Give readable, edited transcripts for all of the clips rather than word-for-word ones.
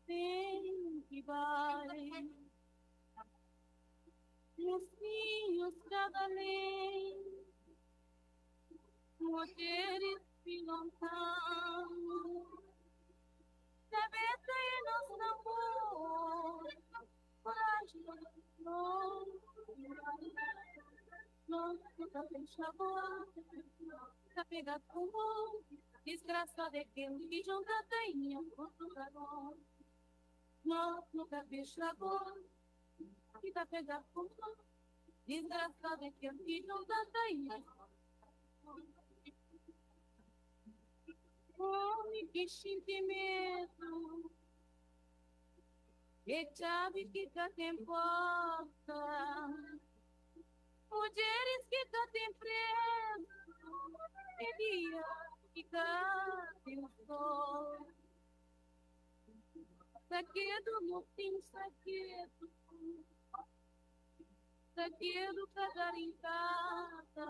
tem que vai. Nos fios cada lei, mulheres pilotando, deve nos amor, coragem, não, nunca fecha a boca, tá pegado com o desgraçado é que junta tenha outro dragão. Não, nunca fecha a boca, que tá pegado com o desgraçado é que junta tenha. Homem que sente medo, que sabe que tá tem porta, mulheres que tá tem preso, queria que tá tem sol, saquedo no fim, saquedo cada em casa,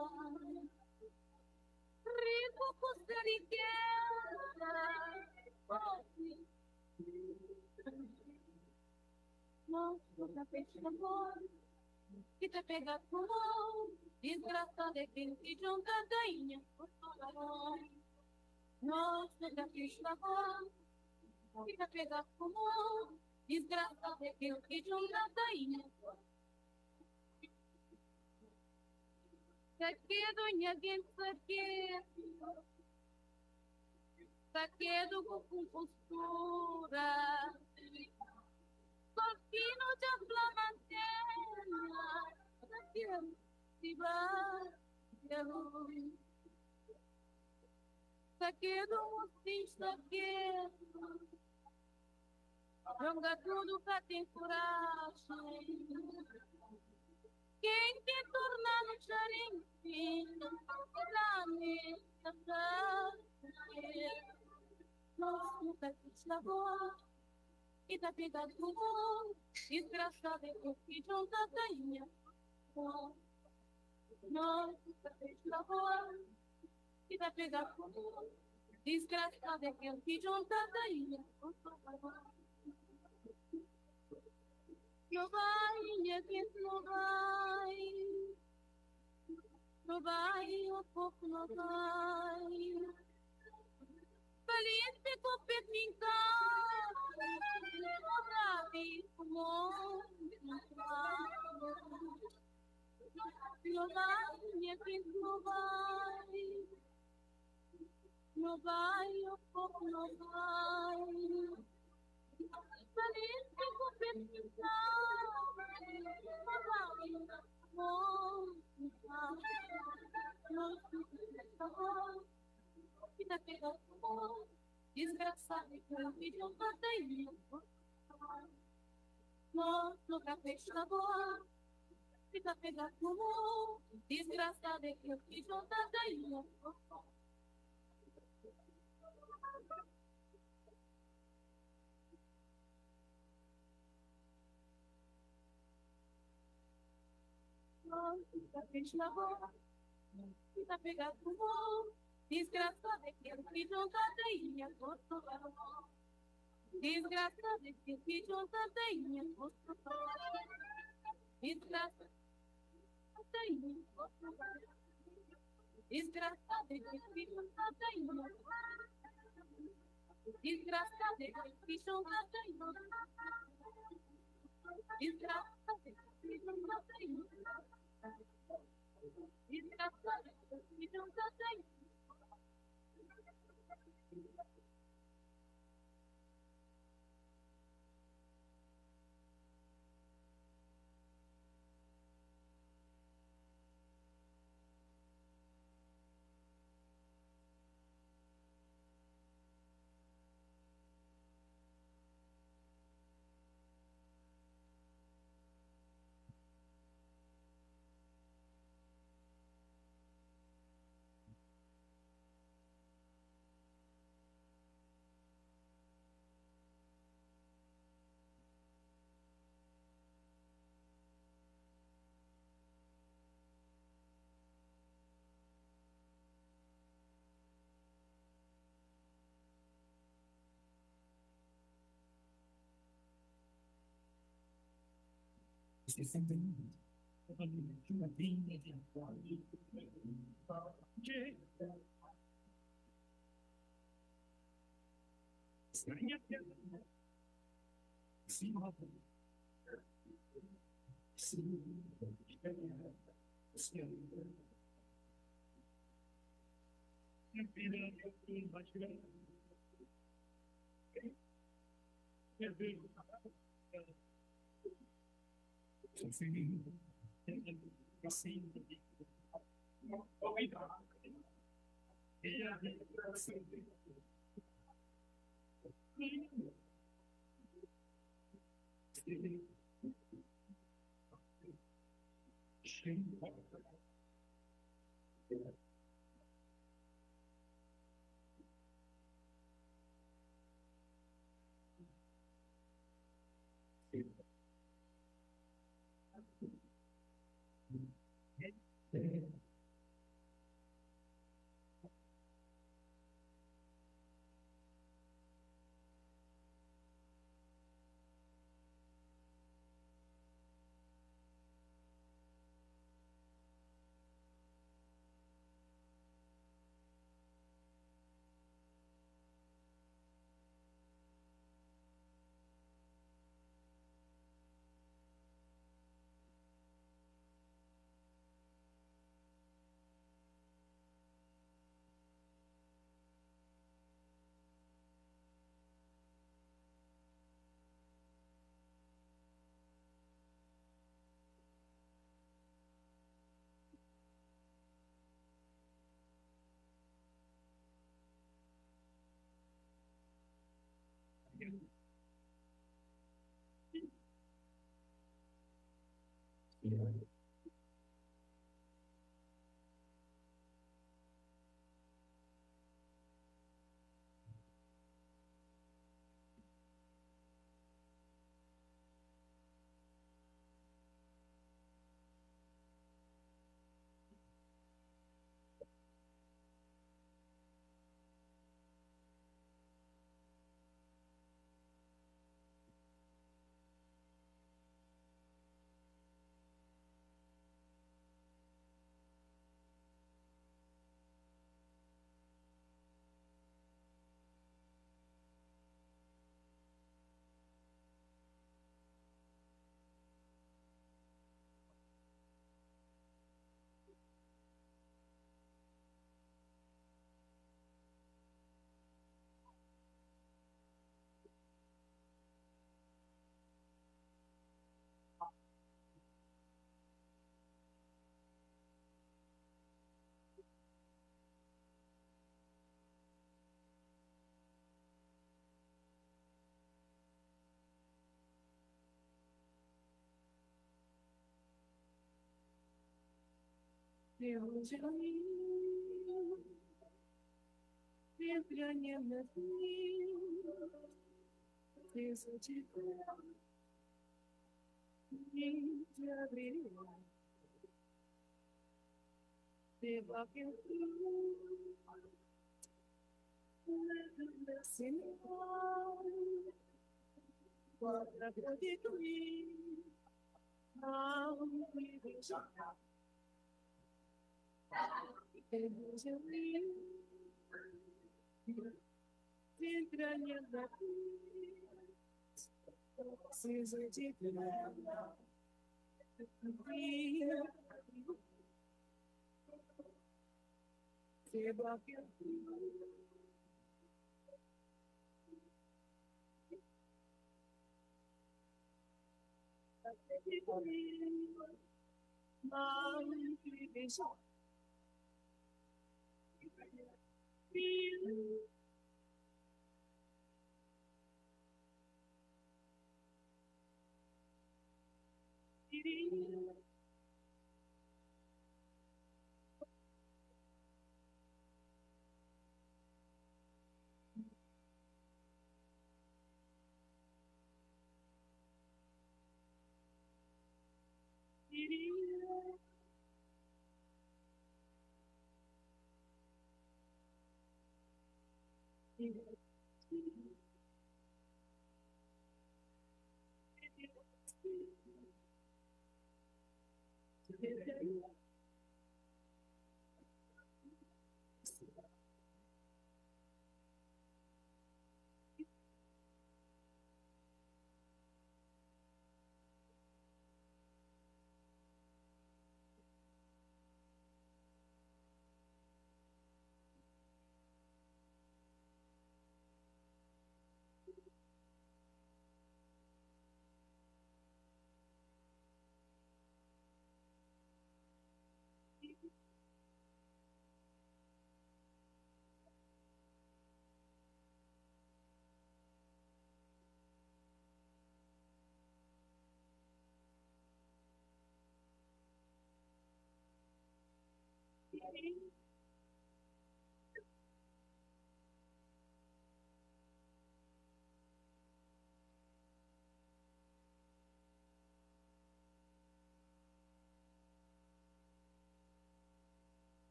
rico por ser riqueza, não, nunca fecha a boca, que te pega com mão, desgraçada é quem te junta dainha, não, nunca fecha a boca, que te pega com mão, desgraçada é quem te junta dainha. Saquedo, ninguém saquedo com postura, Corpino de flamanteira, saquedo de barulho, saquedo, mocinho, saquedo, joga tudo pra ter coragem. Quem te torna no charinho, da mesa, nossa, nunca quis labor, e tá pegado com o desgraçado é que eu fiz junta dainha. Nossa, nunca quis labor, e tá pegado com o desgraçado é que eu fiz junta dainha. Não vai, minha gente, não vai, o pouco não vai. Feliz ficou pepincar, não vai, como não vai, minha gente, não vai, o pouco não vai. Feliz ficou pepincar, desgraçado que eu pedi um bateria. No café da boa, fica pegado como desgraçado que eu pedi um bateria. Café da boa, fica pegado como desgraçado que eu pedi um bateria. Desgraçado que eu pedi um bateria. Desgraçado. Desgraçado que eu fiz um tatanho. Desgraçado que eu fiz um tatanho. Desgraçado que eu fiz um tatanho. Desgraçado que eu fiz um tatanho.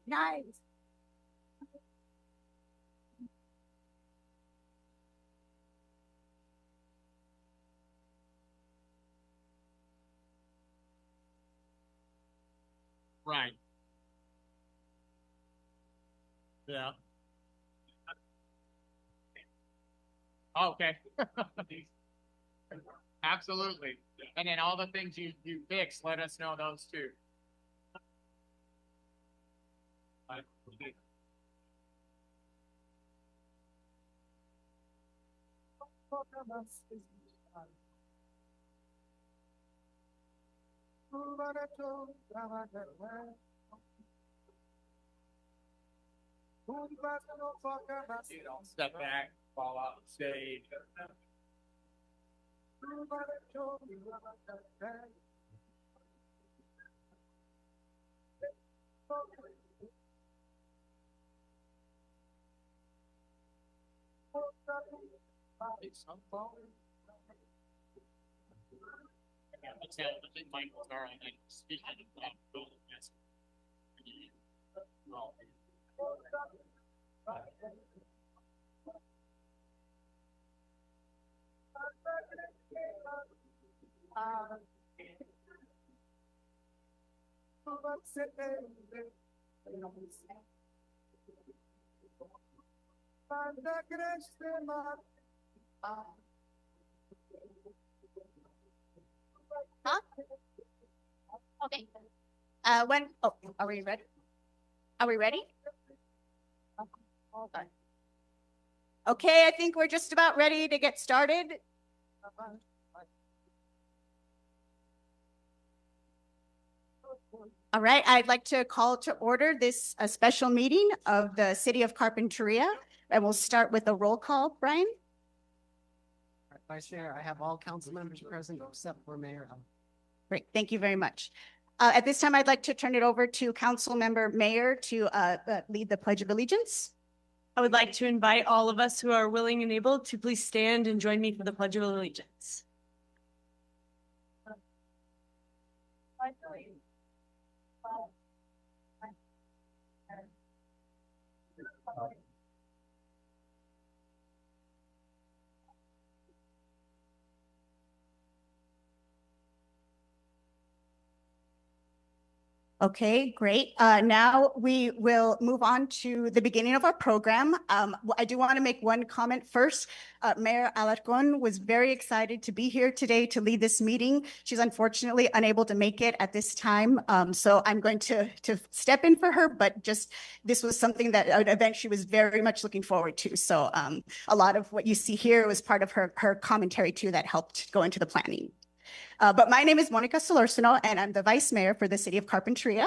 Nice. Right. Yeah. Okay. Absolutely. And then all the things you fix, let us know those too. You don't step back, fall off the stage. Michael's all right. Speaking of Huh? Okay. Are we ready? Are we ready? Hold on. Okay, I think we're just about ready to get started. All right, I'd like to call to order this special meeting of the City of Carpinteria, and we'll start with a roll call. Brian? Vice Chair, I have all council members present except for Mayor. Great, thank you very much. At this time, I'd like to turn it over to Council Member Mayor to lead the Pledge of Allegiance. I would like to invite all of us who are willing and able to please stand and join me for the Pledge of Allegiance. Okay, great. Now we will move on to the beginning of our program. I do want to make one comment first. Mayor Alarcon was very excited to be here today to lead this meeting. She's unfortunately unable to make it at this time. So I'm going to step in for her, but just this was something that an event she was very much looking forward to. So a lot of what you see here was part of her commentary too that helped go into the planning. But my name is Monica Solorzano, and I'm the vice mayor for the city of Carpinteria.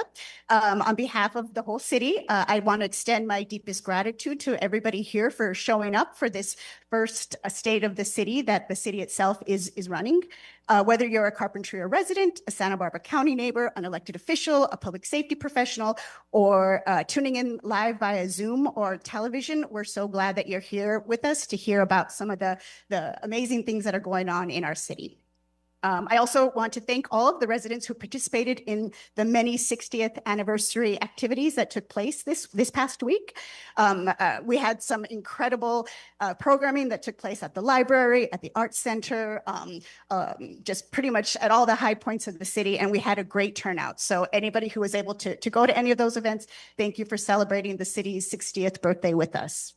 On behalf of the whole city, I want to extend my deepest gratitude to everybody here for showing up for this first state of the city that the city itself is running. Whether you're a Carpinteria resident, a Santa Barbara County neighbor, an elected official, a public safety professional, or tuning in live via Zoom or television, we're so glad that you're here with us to hear about some of the amazing things that are going on in our city. I also want to thank all of the residents who participated in the many 60th anniversary activities that took place this past week. We had some incredible programming that took place at the library, at the Arts Center, just pretty much at all the high points of the city, and we had a great turnout. So anybody who was able to go to any of those events, thank you for celebrating the city's 60th birthday with us.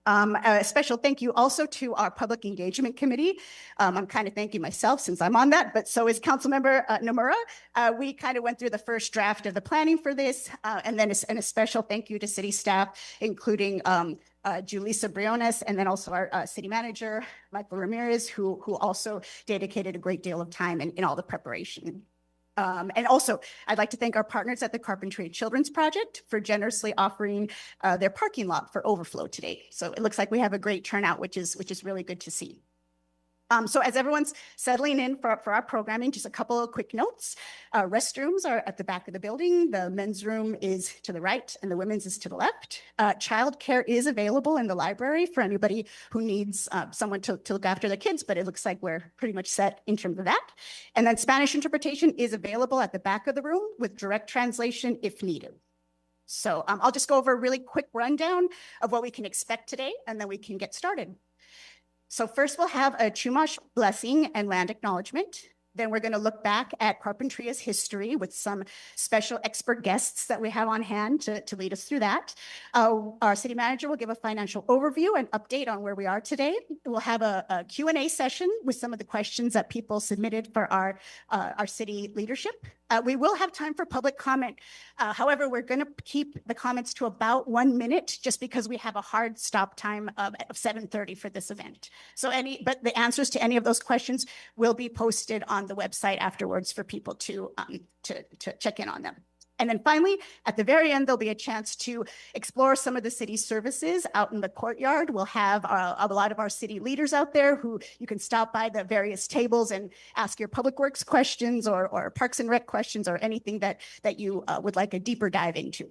A special thank you also to our public engagement committee. I'm kind of thanking myself since I'm on that, but so is Councilmember Nomura. We kind of went through the first draft of the planning for this, and then a special thank you to city staff, including Julissa Briones, and then also our city manager, Michael Ramirez, who also dedicated a great deal of time in all the preparation. And also, I'd like to thank our partners at the Carpinteria Children's Project for generously offering their parking lot for overflow today. So it looks like we have a great turnout, which is really good to see. So as everyone's settling in for our programming, just a couple of quick notes. Restrooms are at the back of the building. The men's room is to the right and the women's is to the left. Childcare is available in the library for anybody who needs someone to look after their kids, but it looks like we're pretty much set in terms of that. And then Spanish interpretation is available at the back of the room with direct translation if needed. So I'll just go over a really quick rundown of what we can expect today, and then we can get started. So first we'll have a Chumash blessing and land acknowledgement. Then we're going to look back at Carpinteria's history with some special expert guests that we have on hand to lead us through that. Our city manager will give a financial overview and update on where we are today. We'll have a Q&A session with some of the questions that people submitted for our city leadership. We will have time for public comment. However, we're going to keep the comments to about 1 minute just because we have a hard stop time of 7:30 for this event. But the answers to any of those questions will be posted on the website afterwards for people to check in on them. And then finally, at the very end, there'll be a chance to explore some of the city's services out in the courtyard. We'll have a lot of our city leaders out there who you can stop by the various tables and ask your public works questions or parks and rec questions or anything that you would like a deeper dive into.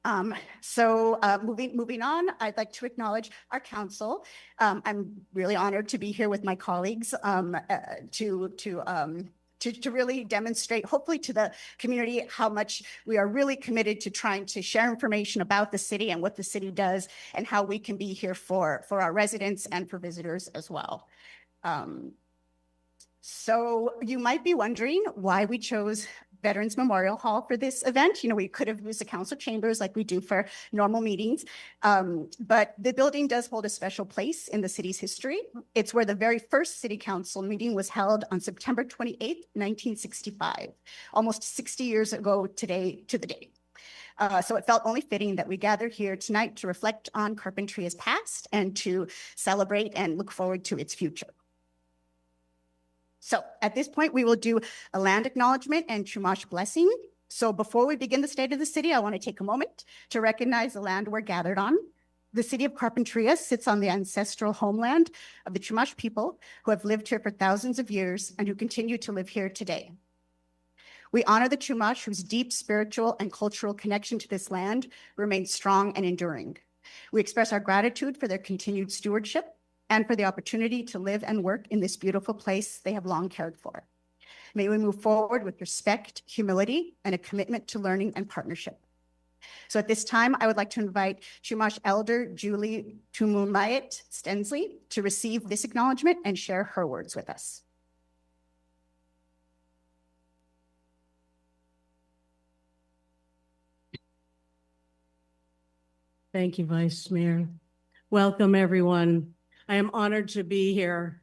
Moving on, I'd like to acknowledge our council. I'm really honored to be here with my colleagues to really demonstrate, hopefully to the community, how much we are really committed to trying to share information about the city and what the city does and how we can be here for our residents and for visitors as well. So you might be wondering why we chose Veterans Memorial Hall for this event. You know, we could have used the council chambers like we do for normal meetings, but the building does hold a special place in the city's history. It's where the very first city council meeting was held on September 28th, 1965, almost 60 years ago today to the day. So it felt only fitting that we gather here tonight to reflect on Carpinteria's past and to celebrate and look forward to its future. So at this point, we will do a land acknowledgement and Chumash blessing. So before we begin the state of the city, I want to take a moment to recognize the land we're gathered on. The city of Carpinteria sits on the ancestral homeland of the Chumash people who have lived here for thousands of years and who continue to live here today. We honor the Chumash whose deep spiritual and cultural connection to this land remains strong and enduring. We express our gratitude for their continued stewardship and for the opportunity to live and work in this beautiful place they have long cared for. May we move forward with respect, humility, and a commitment to learning and partnership. So at this time, I would like to invite Chumash Elder Julie Tumumayet Stensley to receive this acknowledgement and share her words with us. Thank you, Vice Mayor. Welcome, everyone. I am honored to be here.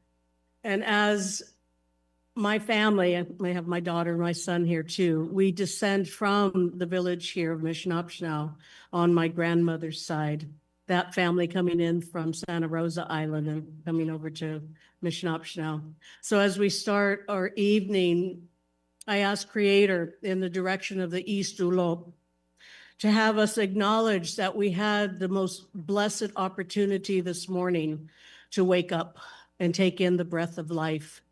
And as my family, and I have my daughter and my son here too, we descend from the village here of Mishnapshnaw on my grandmother's side. That family coming in from Santa Rosa Island and coming over to Mishnapshnaw. So as we start our evening, I ask Creator in the direction of the East Ulop to have us acknowledge that we had the most blessed opportunity this morning to wake up and take in the breath of life,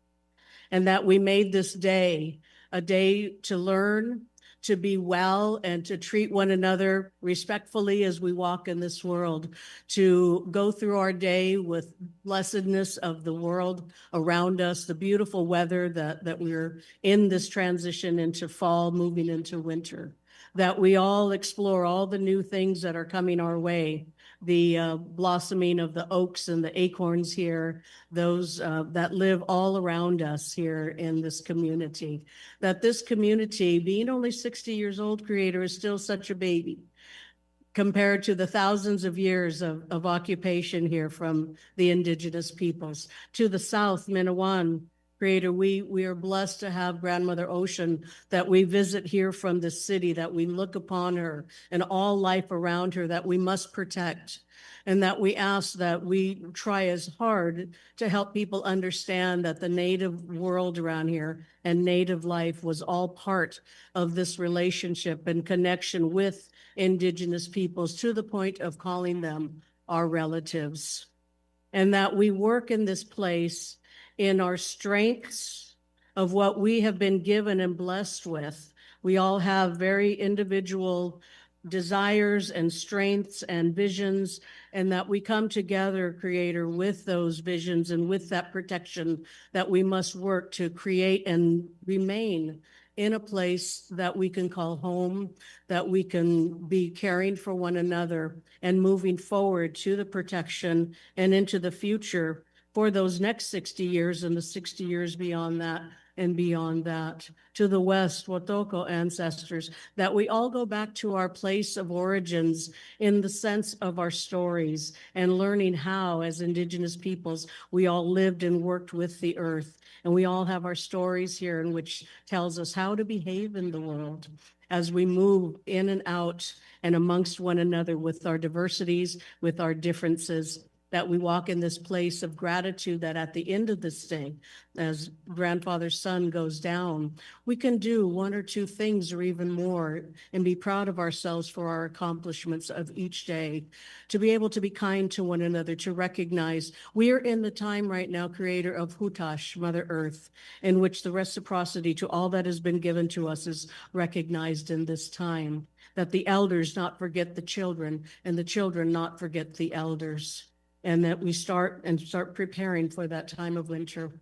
and that we made this day a day to learn, to be well, and to treat one another respectfully as we walk in this world, to go through our day with blessedness of the world around us, the beautiful weather that we're in this transition into fall, moving into winter, that we all explore all the new things that are coming our way, the blossoming of the oaks and the acorns here, those that live all around us here in this community, that this community, being only 60 years old, Creator, is still such a baby compared to the thousands of years of occupation here from the indigenous peoples. To the south, Minowan, Creator, we are blessed to have Grandmother Ocean that we visit here from the city, that we look upon her and all life around her that we must protect, and that we ask that we try as hard to help people understand that the native world around here and native life was all part of this relationship and connection with indigenous peoples, to the point of calling them our relatives. And that we work in this place in our strengths of what we have been given and blessed with. We all have very individual desires and strengths and visions, and that we come together, Creator, with those visions and with that protection, that we must work to create and remain in a place that we can call home, that we can be caring for one another and moving forward to the protection and into the future for those next 60 years and the 60 years beyond that and beyond that. To the West, Watoko ancestors, that we all go back to our place of origins in the sense of our stories and learning how, as Indigenous peoples, we all lived and worked with the earth. And we all have our stories here in which tells us how to behave in the world as we move in and out and amongst one another with our diversities, with our differences, that we walk in this place of gratitude, that at the end of this day, as grandfather's sun goes down, we can do one or two things or even more and be proud of ourselves for our accomplishments of each day, to be able to be kind to one another, to recognize we are in the time right now, Creator, of Hutash, Mother Earth, in which the reciprocity to all that has been given to us is recognized in this time, that the elders not forget the children and the children not forget the elders, and that we start preparing for that time of winter.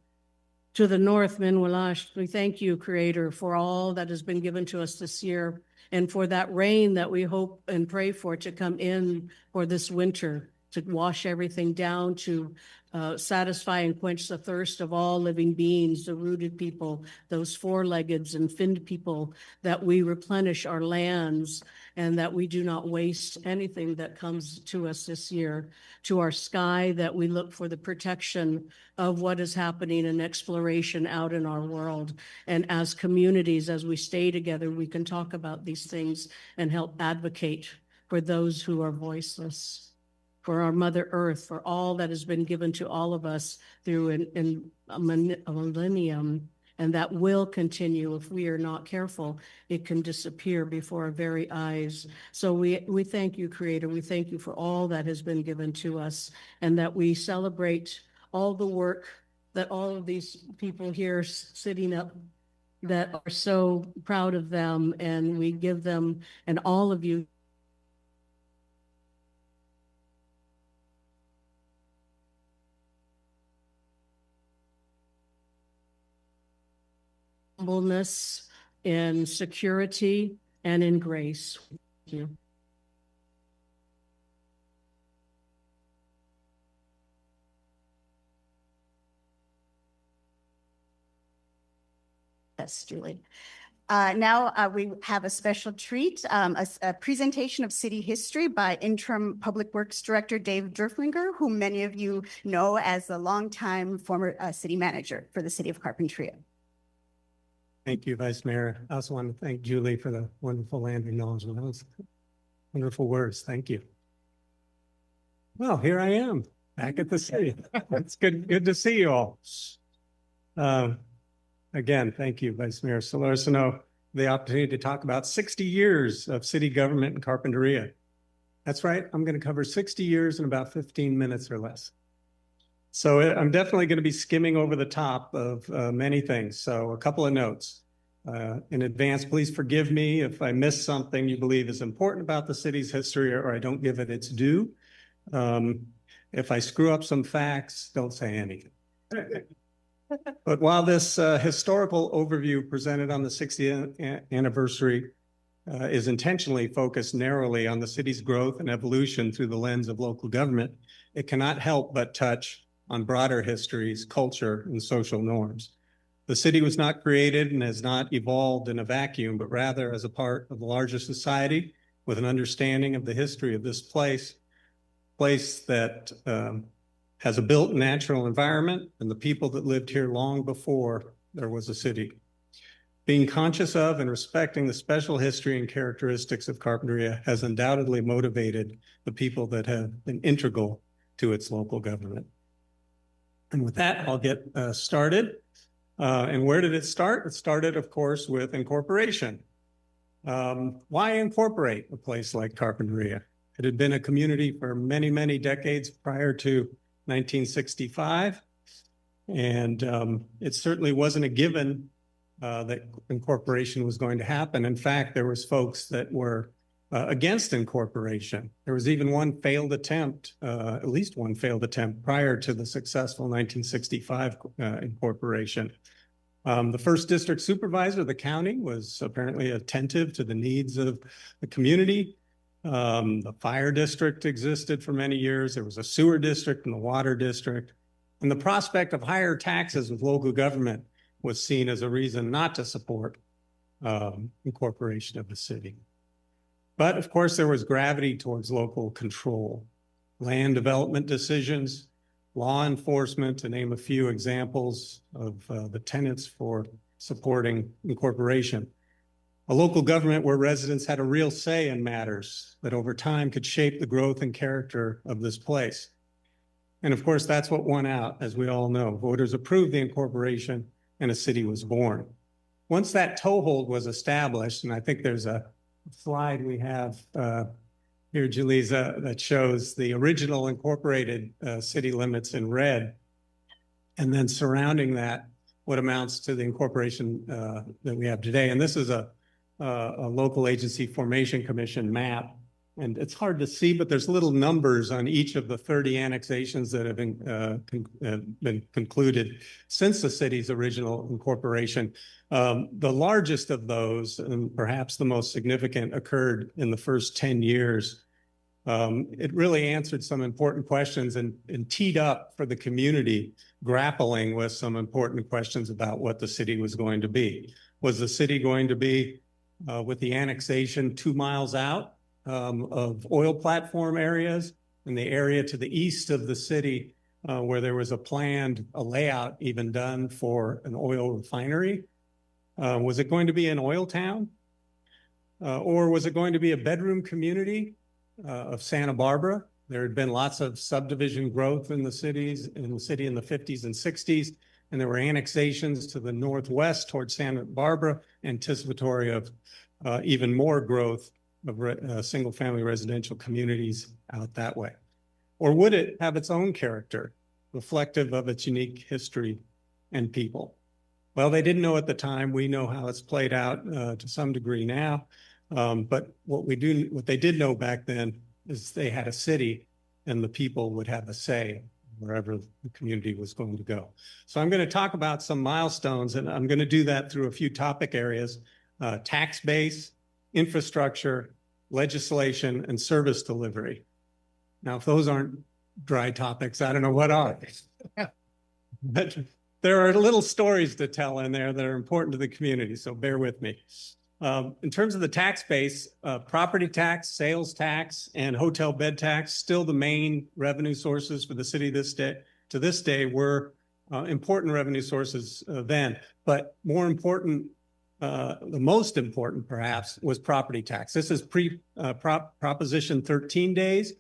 To the north, Minwalash, we thank you, Creator, for all that has been given to us this year and for that rain that we hope and pray for to come in for this winter, to wash everything down, to satisfy and quench the thirst of all living beings, the rooted people, those four-leggeds and finned people, that we replenish our lands and that we do not waste anything that comes to us this year. To our sky, that we look for the protection of what is happening in exploration out in our world. And as communities, as we stay together, we can talk about these things and help advocate for those who are voiceless, for our Mother Earth, for all that has been given to all of us through a millennium, and that will continue. If we are not careful, it can disappear before our very eyes. So we thank you, Creator. We thank you for all that has been given to us, and that we celebrate all the work that all of these people here sitting up that are so proud of them, and we give them, and all of you, humbleness, in security, and in grace. Thank you. Yes, Julie. Now we have a special treat, a presentation of city history by Interim Public Works Director Dave Derflinger, whom many of you know as the longtime former city manager for the city of Carpinteria. Thank you, Vice Mayor. I also want to thank Julie for the wonderful land acknowledgement. Those wonderful words. Thank you. Well, here I am back at the city. It's good to see you all. Again, thank you, Vice Mayor Solorzano, the opportunity to talk about 60 years of city government in Carpinteria. That's right. I'm going to cover 60 years in about 15 minutes or less. So I'm definitely going to be skimming over the top of many things. So a couple of notes. In advance, please forgive me if I miss something you believe is important about the city's history or I don't give it its due. If I screw up some facts, don't say anything. But while this historical overview presented on the 60th anniversary is intentionally focused narrowly on the city's growth and evolution through the lens of local government, it cannot help but touch on broader histories, culture, and social norms. The city was not created and has not evolved in a vacuum, but rather as a part of a larger society with an understanding of the history of this place that has a built natural environment and the people that lived here long before there was a city. Being conscious of and respecting the special history and characteristics of Carpinteria has undoubtedly motivated the people that have been integral to its local government. And with that, I'll get started. And where did it start? It started, of course, with incorporation. Why incorporate a place like Carpinteria? It had been a community for many, many decades prior to 1965. And it certainly wasn't a given that incorporation was going to happen. In fact, there was folks that were against incorporation. There was even one failed attempt, at least one failed attempt prior to the successful 1965 incorporation. The first district supervisor of the county was apparently attentive to the needs of the community. The fire district existed for many years. There was a sewer district and the water district. And the prospect of higher taxes with local government was seen as a reason not to support incorporation of the city. But of course, there was gravity towards local control, land development decisions, law enforcement, to name a few examples of the tenets for supporting incorporation. A local government where residents had a real say in matters that over time could shape the growth and character of this place. And of course, that's what won out, as we all know. Voters approved the incorporation and a city was born. Once that toehold was established, and I think there's a slide we have here, Julissa, that shows the original incorporated city limits in red, and then surrounding that, what amounts to the incorporation that we have today. And this is a local agency formation commission map. And it's hard to see, but there's little numbers on each of the 30 annexations that have been concluded since the city's original incorporation. The largest of those, and perhaps the most significant, occurred in the first 10 years. It really answered some important questions and teed up for the community grappling with some important questions about what the city was going to be. Was the city going to be, with the annexation, 2 miles out of oil platform areas, in the area to the east of the city where there was a layout even done for an oil refinery? Was it going to be an oil town? Or was it going to be a bedroom community of Santa Barbara? There had been lots of subdivision growth in the city in the 50s and 60s, and there were annexations to the northwest towards Santa Barbara, anticipatory of even more growth of single-family residential communities out that way. Or would it have its own character, reflective of its unique history and people? Well, they didn't know at the time. We know how it's played out to some degree now. But what they did know back then is they had a city and the people would have a say wherever the community was going to go. So I'm going to talk about some milestones, and I'm going to do that through a few topic areas: tax base, infrastructure, legislation, and service delivery. Now, if those aren't dry topics, I don't know what are. But there are little stories to tell in there that are important to the community, so bear with me. In terms of the tax base, property tax, sales tax, and hotel bed tax, still the main revenue sources for the city to this day were important revenue sources then. But more important, the most important perhaps, was property tax. This is Proposition 13 days.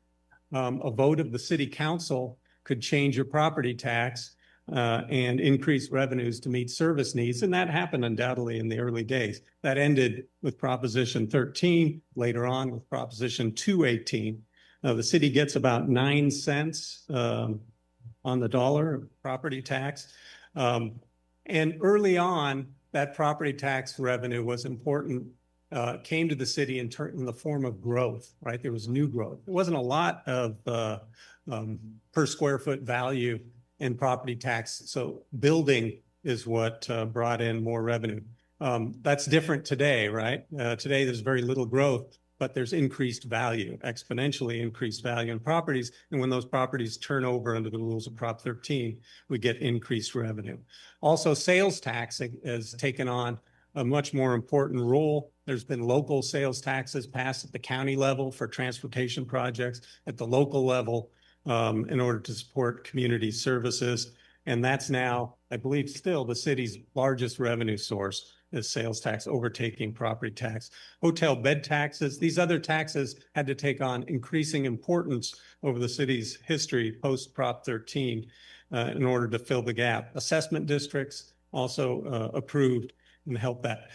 A vote of the city council could change your property tax and increase revenues to meet service needs. And that happened undoubtedly in the early days. That ended with Proposition 13, later on with Proposition 218. The city gets about 9 cents on the dollar of property tax. And early on, that property tax revenue was important, came to the city in the form of growth, right? There was new growth. There wasn't a lot of per square foot value in property tax. So building is what brought in more revenue. That's different today, right? Today, there's very little growth, but there's increased value, exponentially increased value in properties. And when those properties turn over under the rules of Prop 13, we get increased revenue. Also, sales tax has taken on a much more important role. There's been local sales taxes passed at the county level for transportation projects, at the local level in order to support community services. And that's now, I believe, still the city's largest revenue source is sales tax, overtaking property tax. Hotel bed taxes, these other taxes had to take on increasing importance over the city's history post Prop 13 in order to fill the gap. Assessment districts also approved and helped that.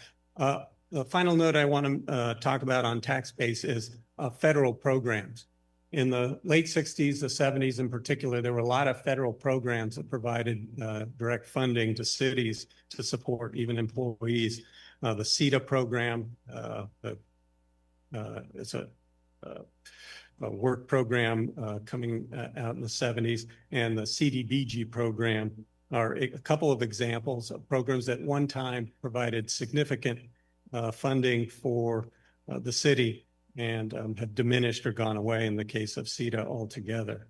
The final note I want to talk about on tax base is federal programs. In the late 60s, the 70s in particular, there were a lot of federal programs that provided direct funding to cities to support even employees. The CETA program, it's a work program coming out in the 70s, and the CDBG program are a couple of examples of programs that one time provided significant funding for the city and have diminished or gone away in the case of CETA altogether.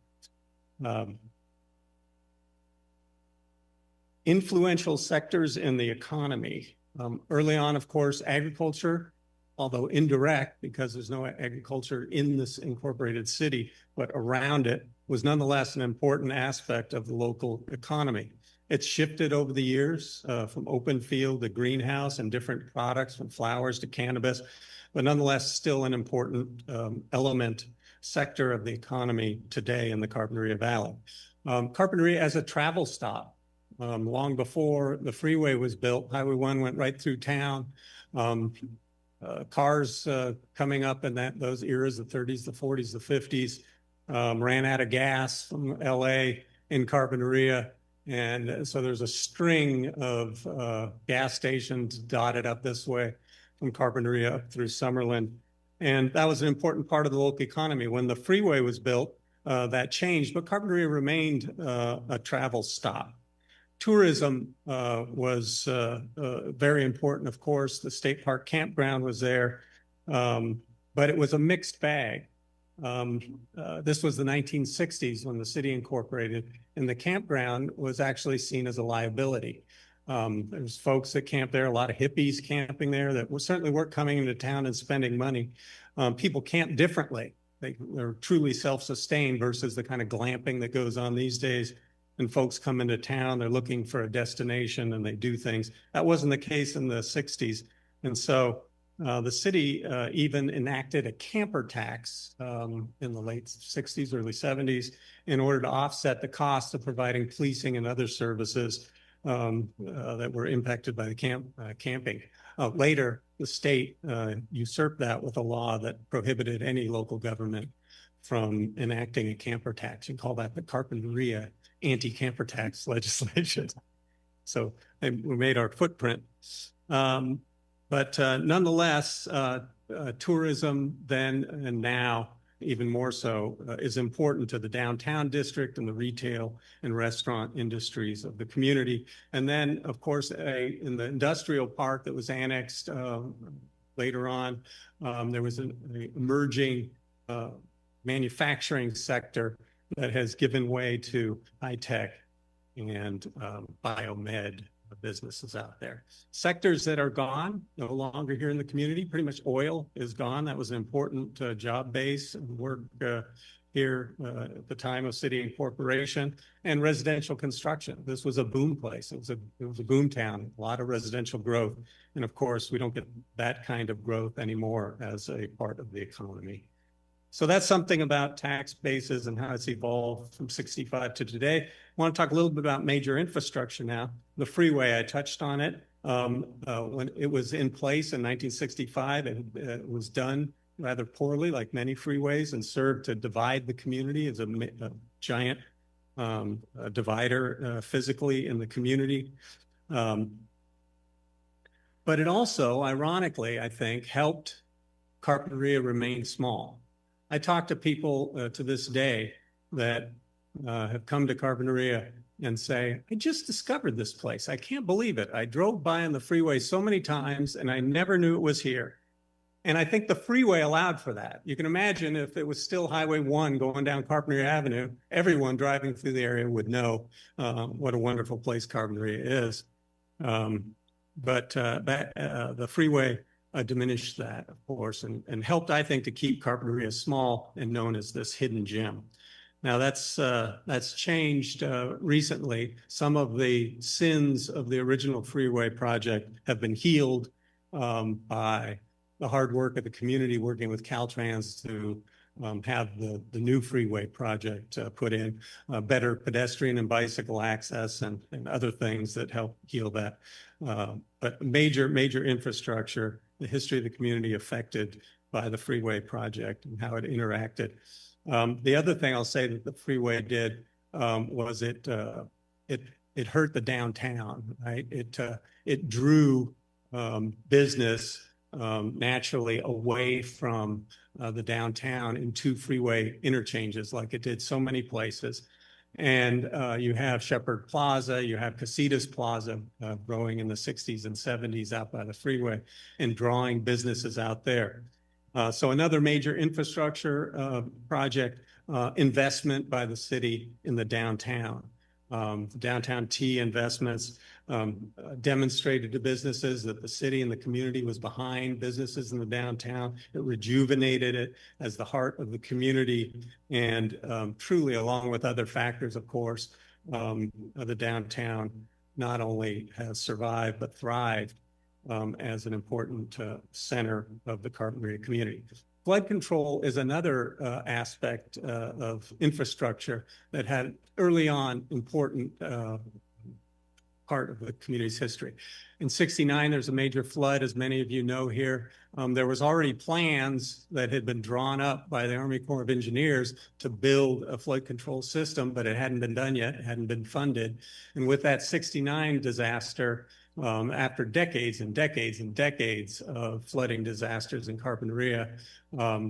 Influential sectors in the economy. Early on, of course, agriculture, although indirect because there's no agriculture in this incorporated city, but around it was nonetheless an important aspect of the local economy. It's shifted over the years from open field to greenhouse and different products from flowers to cannabis, but nonetheless still an important sector of the economy today in the Carpinteria Valley. Carpinteria as a travel stop. Long before the freeway was built, Highway 1 went right through town. Cars coming up in those eras, the 30s, the 40s, the 50s, ran out of gas from LA in Carpinteria. And so there's a string of gas stations dotted up this way from Carpinteria up through Summerlin. And that was an important part of the local economy. When the freeway was built, that changed, but Carpinteria remained a travel stop. Tourism was very important, of course. The State Park Campground was there, but it was a mixed bag. This was the 1960s when the city incorporated, and the campground was actually seen as a liability. There's folks that camp there, a lot of hippies camping there that certainly weren't coming into town and spending money. People camp differently. They're truly self-sustained versus the kind of glamping that goes on these days. And folks come into town, they're looking for a destination and they do things. That wasn't the case in the 60s. And so the city even enacted a camper tax in the late 60s, early 70s, in order to offset the cost of providing policing and other services that were impacted by the camping. Later, the state usurped that with a law that prohibited any local government from enacting a camper tax. You call that the Carpinteria anti-camper tax legislation. So we made our footprint. But nonetheless, tourism then and now, even more so, is important to the downtown district and the retail and restaurant industries of the community. And then, of course, in the industrial park that was annexed later on, there was an emerging manufacturing sector that has given way to high tech. and biomed businesses out there. Sectors that are gone, no longer here in the community, pretty much oil is gone. That was an important job base and work here at the time of city incorporation, and residential construction. This was a boom place. It was a boom town, a lot of residential growth. And of course, we don't get that kind of growth anymore as a part of the economy. So that's something about tax bases and how it's evolved from 65 to today. I want to talk a little bit about major infrastructure now. The freeway, I touched on it. When it was in place in 1965, it was done rather poorly, like many freeways, and served to divide the community as a giant divider physically in the community. But it also, ironically, I think, helped Carpinteria remain small. I talk to people to this day that have come to Carpinteria and say, I just discovered this place. I can't believe it. I drove by on the freeway so many times and I never knew it was here. And I think the freeway allowed for that. You can imagine if it was still Highway 1 going down Carpinteria Avenue, everyone driving through the area would know what a wonderful place Carpinteria is. But the freeway diminished that, of course, and helped, I think, to keep Carpinteria small and known as this hidden gem. Now that's changed recently. Some of the sins of the original freeway project have been healed by the hard work of the community working with Caltrans to have the new freeway project put in, better pedestrian and bicycle access and other things that help heal that. But major infrastructure, the history of the community affected by the freeway project and how it interacted. The other thing I'll say that the freeway did was it hurt the downtown, right? It drew business naturally away from the downtown into freeway interchanges like it did so many places. And you have Shepherd Plaza, you have Casitas Plaza growing in the 60s and 70s out by the freeway and drawing businesses out there. So another major infrastructure project, investment by the city in the downtown. Downtown T investments demonstrated to businesses that the city and the community was behind businesses in the downtown. It rejuvenated it as the heart of the community, and truly, along with other factors, of course, the downtown not only has survived but thrived as an important center of the Carpinteria community. Flood control is another aspect of infrastructure that had early on important part of the community's history. In '69, there's a major flood, as many of you know here. There was already plans that had been drawn up by the Army Corps of Engineers to build a flood control system, but it hadn't been done yet, it hadn't been funded. And with that '69 disaster, after decades and decades and decades of flooding disasters in Carpinteria,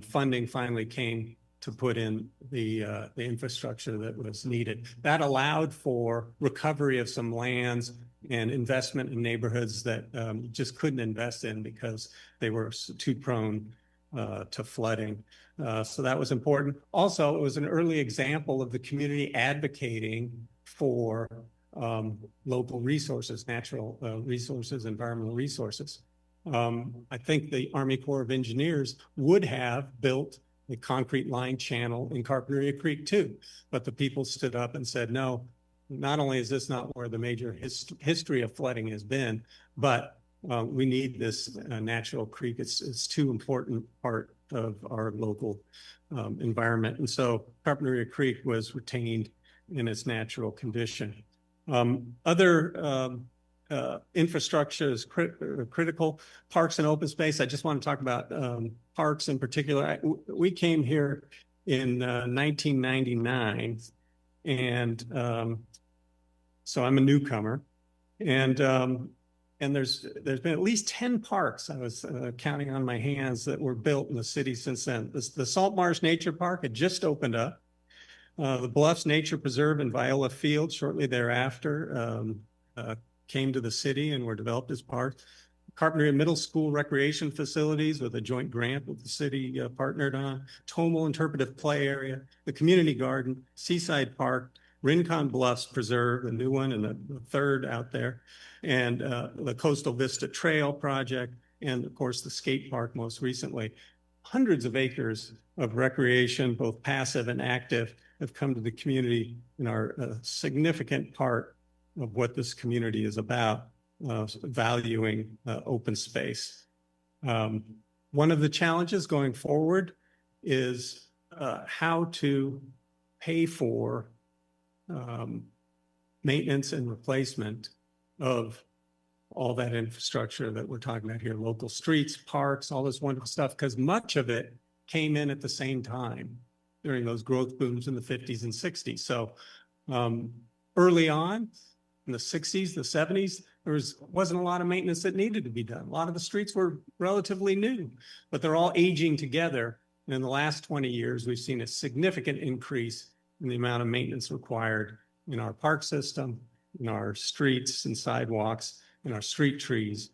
funding finally came to put in the infrastructure that was needed. That allowed for recovery of some lands and investment in neighborhoods that just couldn't invest in because they were too prone to flooding. So that was important. Also, it was an early example of the community advocating for local resources, natural resources, environmental resources. I think the Army Corps of Engineers would have built a concrete line channel in Carpinteria Creek too, but the people stood up and said, no, not only is this not where the major history of flooding has been, but we need this natural creek. It's too important part of our local environment. And so Carpinteria Creek was retained in its natural condition. Other infrastructure is critical. Parks and open space. I just want to talk about parks in particular. We came here in 1999, and so I'm a newcomer. And there's been at least 10 parks, I was counting on my hands, that were built in the city since then. The Salt Marsh Nature Park had just opened up. The Bluffs Nature Preserve in Viola Field shortly thereafter came to the city and were developed as parks. Carpinteria Middle School recreation facilities with a joint grant that the city partnered on. Tomal Interpretive Play Area, the Community Garden, Seaside Park, Rincon Bluffs Preserve, the new one, and the third out there, and the Coastal Vista Trail project, and of course the skate park most recently. Hundreds of acres of recreation, both passive and active, have come to the community and are a significant part of what this community is about, valuing open space. One of the challenges going forward is how to pay for maintenance and replacement of all that infrastructure that we're talking about here, local streets, parks, all this wonderful stuff, because much of it came in at the same time during those growth booms in the 50s and 60s. So early on in the 60s, the 70s, there wasn't a lot of maintenance that needed to be done. A lot of the streets were relatively new, but they're all aging together. And in the last 20 years, we've seen a significant increase in the amount of maintenance required in our park system, in our streets and sidewalks, in our street trees.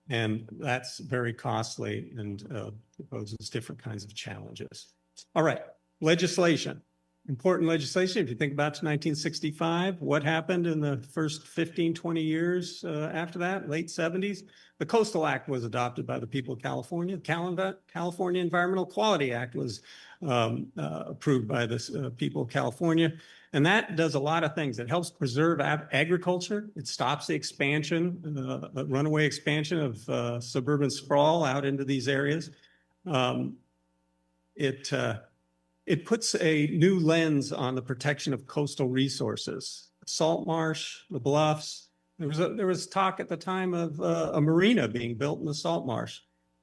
And that's very costly and poses different kinds of challenges. All right, legislation. Important legislation. If you think about 1965, what happened in the first 15, 20 years after that, late 70s? The Coastal Act was adopted by the people of California. California Environmental Quality Act was approved by the people of California. And that does a lot of things. It helps preserve agriculture. It stops the expansion, runaway expansion of suburban sprawl out into these areas. It puts a new lens on the protection of coastal resources. Salt marsh, the bluffs. There was talk at the time of a marina being built in the salt marsh.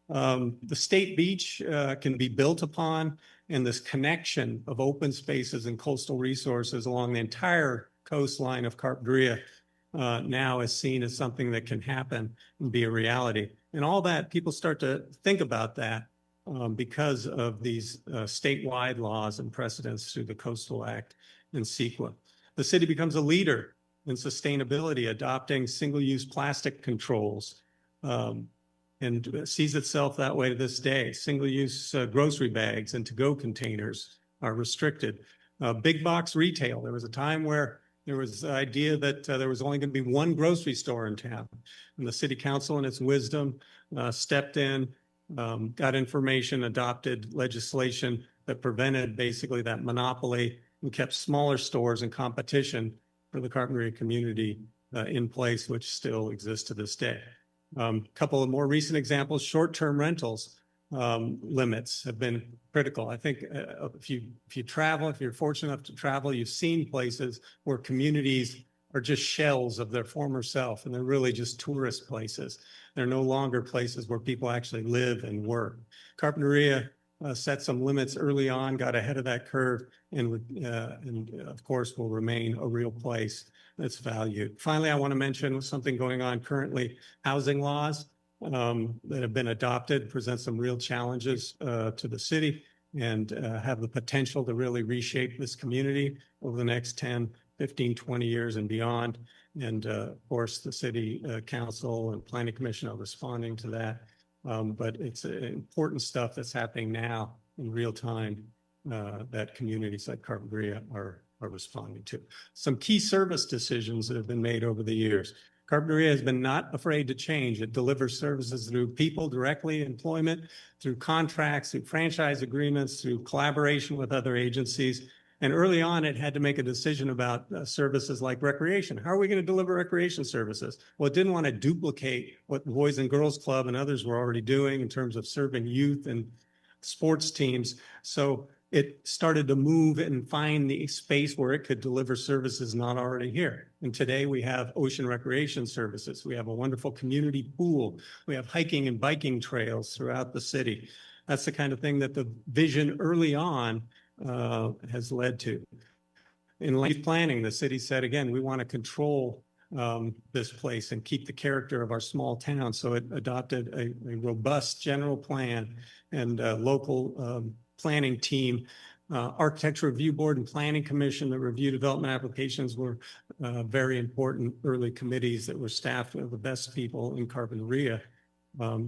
The state beach can be built upon, and this connection of open spaces and coastal resources along the entire coastline of Carpinteria now is seen as something that can happen and be a reality. And all that, people start to think about that because of these statewide laws and precedents through the Coastal Act and CEQA. The city becomes a leader in sustainability, adopting single-use plastic controls, and sees itself that way to this day. Single-use grocery bags and to-go containers are restricted. Big box retail. There was a time where there was the idea that there was only going to be one grocery store in town. And the city council, in its wisdom, stepped in, got information, adopted legislation that prevented basically that monopoly and kept smaller stores in competition for the Carpinteria community in place, which still exists to this day. A couple of more recent examples, short-term rentals limits have been critical. I think if you travel, if you're fortunate enough to travel, you've seen places where communities are just shells of their former self, and they're really just tourist places. They're no longer places where people actually live and work. Carpinteria set some limits early on, got ahead of that curve, and of course will remain a real place that's valued. Finally, I want to mention something going on currently. Housing laws that have been adopted present some real challenges to the city and have the potential to really reshape this community over the next 10, 15, 20 years and beyond. And of course, the city council and planning commission are responding to that. But it's important stuff that's happening now in real time that communities like Carpinteria are responding to. Some key service decisions that have been made over the years. Carpinteria has been not afraid to change. It delivers services through people directly, employment, through contracts, through franchise agreements, through collaboration with other agencies. And early on, it had to make a decision about services like recreation. How are we going to deliver recreation services? Well, it didn't want to duplicate what the Boys and Girls Club and others were already doing in terms of serving youth and sports teams. So it started to move and find the space where it could deliver services not already here. And today we have ocean recreation services. We have a wonderful community pool. We have hiking and biking trails throughout the city. That's the kind of thing that the vision early on has led to. In land planning, the city said, again, we want to control this place and keep the character of our small town. So it adopted a robust general plan and local planning team. Architecture Review Board and Planning Commission that review development applications were very important early committees that were staffed with the best people in Carpinteria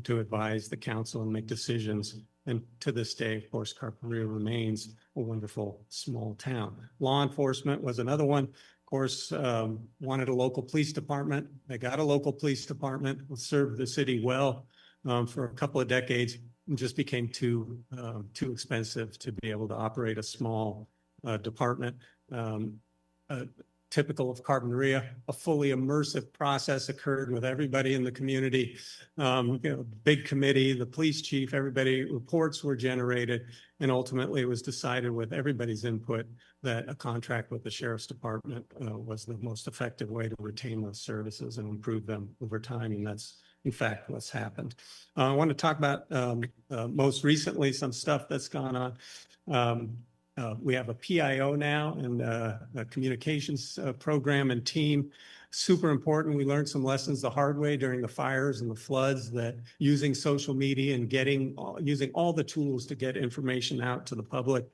to advise the council and make decisions And to this day, of course, Carpinteria remains a wonderful small town. Law enforcement was another one. Of course, wanted a local police department. They got a local police department, served the city well for a couple of decades, and just became too expensive to be able to operate a small department. Typical of Carpinteria, a fully immersive process occurred with everybody in the community. Big committee, the police chief, everybody, reports were generated, and ultimately it was decided with everybody's input that a contract with the sheriff's department was the most effective way to retain those services and improve them over time, and that's in fact what's happened. I want to talk about most recently some stuff that's gone on. We have a PIO now and a communications program and team. Super important. We learned some lessons the hard way during the fires and the floods, that using social media and using all the tools to get information out to the public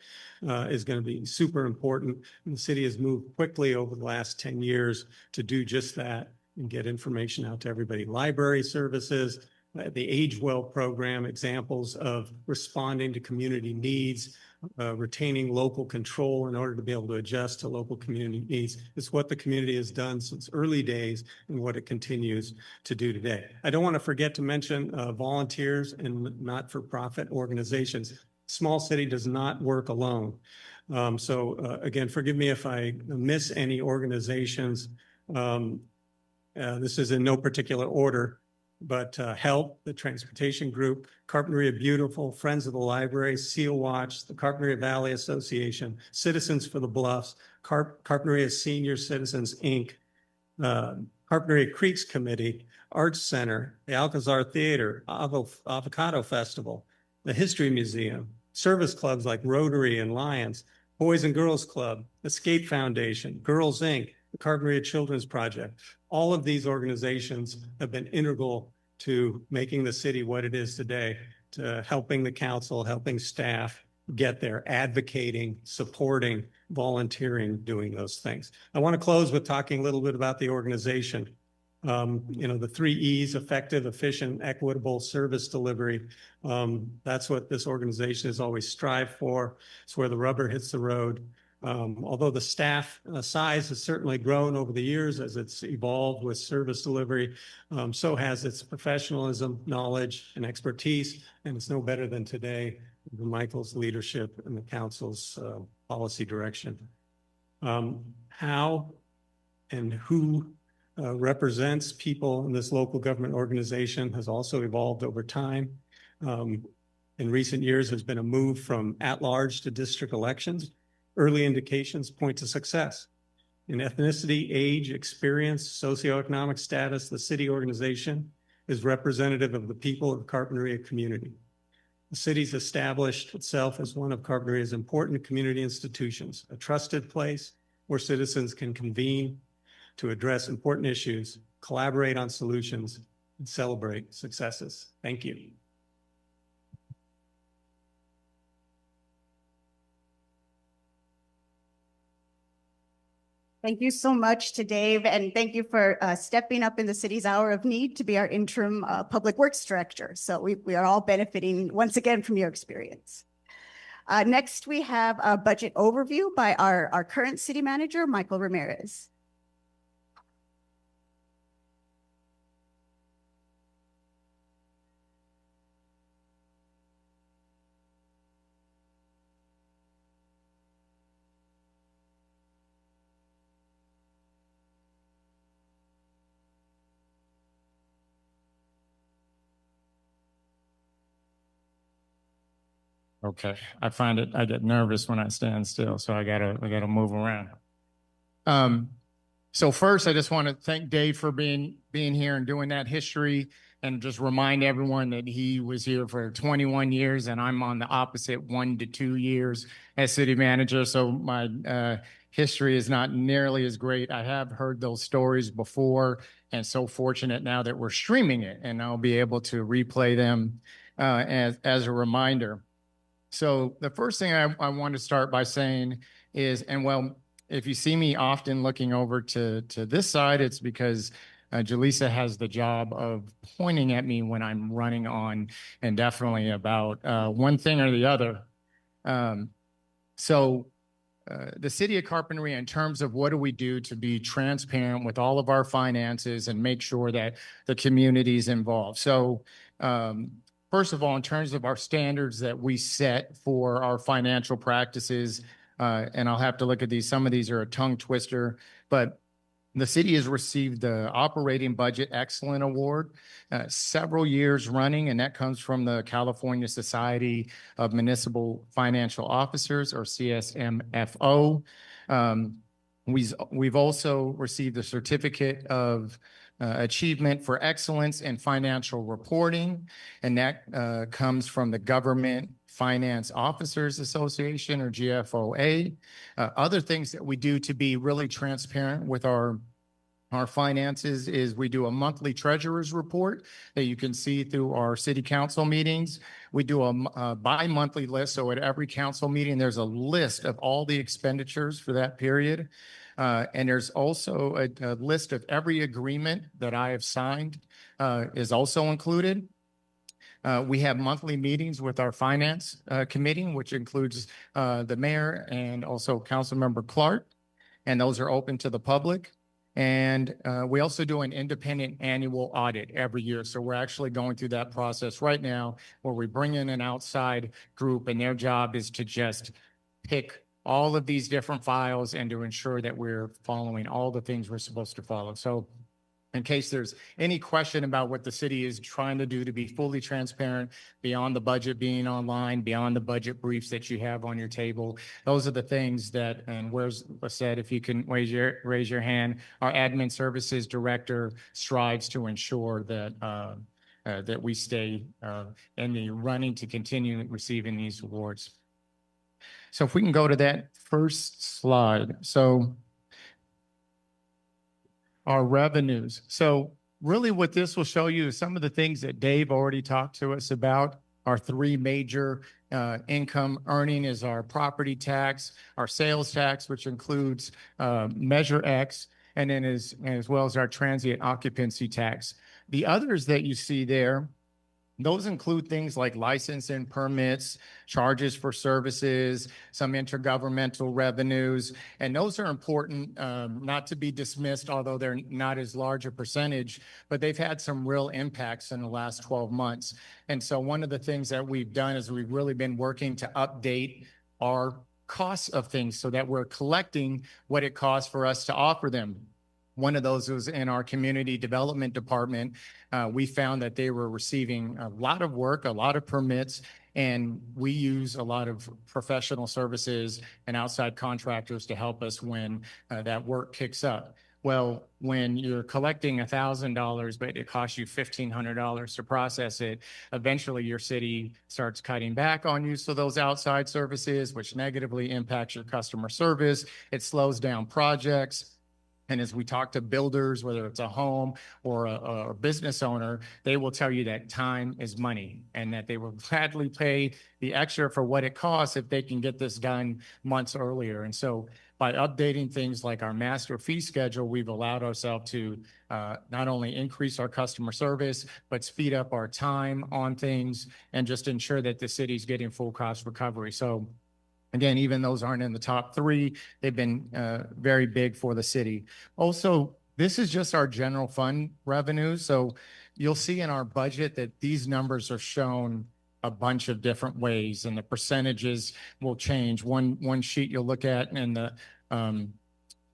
is going to be super important. And the city has moved quickly over the last 10 years to do just that and get information out to everybody. Library services, the Age Well program, examples of responding to community needs, retaining local control in order to be able to adjust to local community needs. It's what the community has done since early days and what it continues to do today. I don't want to forget to mention volunteers and not-for-profit organizations. Small city does not work alone. Again, forgive me if I miss any organizations. This is in no particular order, but HELP, the transportation group, Carpinteria Beautiful, Friends of the Library, Seal Watch, the Carpinteria Valley Association, Citizens for the Bluffs, Carpinteria Senior Citizens, Inc., Carpinteria Creeks Committee, Arts Center, the Alcazar Theater, Avocado Festival, the History Museum, service clubs like Rotary and Lions, Boys and Girls Club, Escape Foundation, Girls Inc., the Carpinteria Children's Project. All of these organizations have been integral to making the city what it is today, to helping the council, helping staff get there, advocating, supporting, volunteering, doing those things. I want to close with talking a little bit about the organization. The 3 E's: effective, efficient, equitable service delivery. That's what this organization has always strived for. It's where the rubber hits the road. Although the staff size has certainly grown over the years as it's evolved with service delivery, so has its professionalism, knowledge, and expertise, and it's no better than today with Michael's leadership and the council's policy direction. How and who represents people in this local government organization has also evolved over time. In recent years, there's been a move from at-large to district elections. Early indications point to success. In ethnicity, age, experience, socioeconomic status, the city organization is representative of the people of the Carpinteria community. The city's established itself as one of Carpinteria's important community institutions, a trusted place where citizens can convene to address important issues, collaborate on solutions, and celebrate successes. Thank you. Thank you so much to Dave, and thank you for stepping up in the city's hour of need to be our interim public works director. So we are all benefiting once again from your experience. Next, we have a budget overview by our current city manager, Michael Ramirez. Okay, I find it, I get nervous when I stand still, so I gotta move around. So first, I just want to thank Dave for being here and doing that history, and just remind everyone that he was here for 21 years, and I'm on the opposite 1 to 2 years as city manager. So my history is not nearly as great. I have heard those stories before, and so fortunate now that we're streaming it, and I'll be able to replay them as a reminder. So the first thing I want to start by saying is, and well, if you see me often looking over to this side, it's because Jaleesa has the job of pointing at me when I'm running on and definitely about one thing or the other. Um, so the city of Carpinteria, in terms of what do we do to be transparent with all of our finances and make sure that the community is involved. So first of all, in terms of our standards that we set for our financial practices, and I'll have to look at these, some of these are a tongue twister, but the city has received the Operating Budget Excellent Award several years running, and that comes from the California Society of Municipal Financial Officers, or CSMFO. We've also received the Certificate of Achievement for Excellence in Financial Reporting, and that comes from the Government Finance Officers Association, or GFOA. Other things that we do to be really transparent with our finances is we do a monthly treasurer's report that you can see through our city council meetings. We do a bi-monthly list. So at every council meeting, there's a list of all the expenditures for that period. And there's also a list of every agreement that I have signed is also included. We have monthly meetings with our finance committee, which includes the mayor and also Councilmember Clark, and those are open to the public. And we also do an independent annual audit every year. So we're actually going through that process right now where we bring in an outside group, and their job is to just pick all of these different files and to ensure that we're following all the things we're supposed to follow. So in case there's any question about what the city is trying to do to be fully transparent, beyond the budget being online, beyond the budget briefs that you have on your table, those are the things that, and where's Lisette, if you can raise your hand, our admin services director strives to ensure that that we stay in the running to continue receiving these awards. So if we can go to that first slide. So our revenues. So really what this will show you is some of the things that Dave already talked to us about. Our three major income earning is our property tax, our sales tax, which includes Measure X, and then as well as our transient occupancy tax. The others that you see there, those include things like license and permits, charges for services, some intergovernmental revenues, and those are important, not to be dismissed, although they're not as large a percentage, but they've had some real impacts in the last 12 months. And so one of the things that we've done is we've really been working to update our costs of things so that we're collecting what it costs for us to offer them. One of those was in our community development department. We found that they were receiving a lot of work, a lot of permits, and we use a lot of professional services and outside contractors to help us when that work kicks up. Well, when you're collecting $1,000, but it costs you $1,500 to process it, eventually your city starts cutting back on use of those outside services, which negatively impacts your customer service. It slows down projects. And as we talk to builders, whether it's a home or a business owner, they will tell you that time is money and that they will gladly pay the extra for what it costs if they can get this done months earlier. And so by updating things like our master fee schedule, we've allowed ourselves to not only increase our customer service, but speed up our time on things and just ensure that the city's getting full cost recovery. So again, even those aren't in the top three, they've been very big for the city. Also, this is just our general fund revenues. So you'll see in our budget that these numbers are shown a bunch of different ways, and the percentages will change. One sheet you'll look at, and the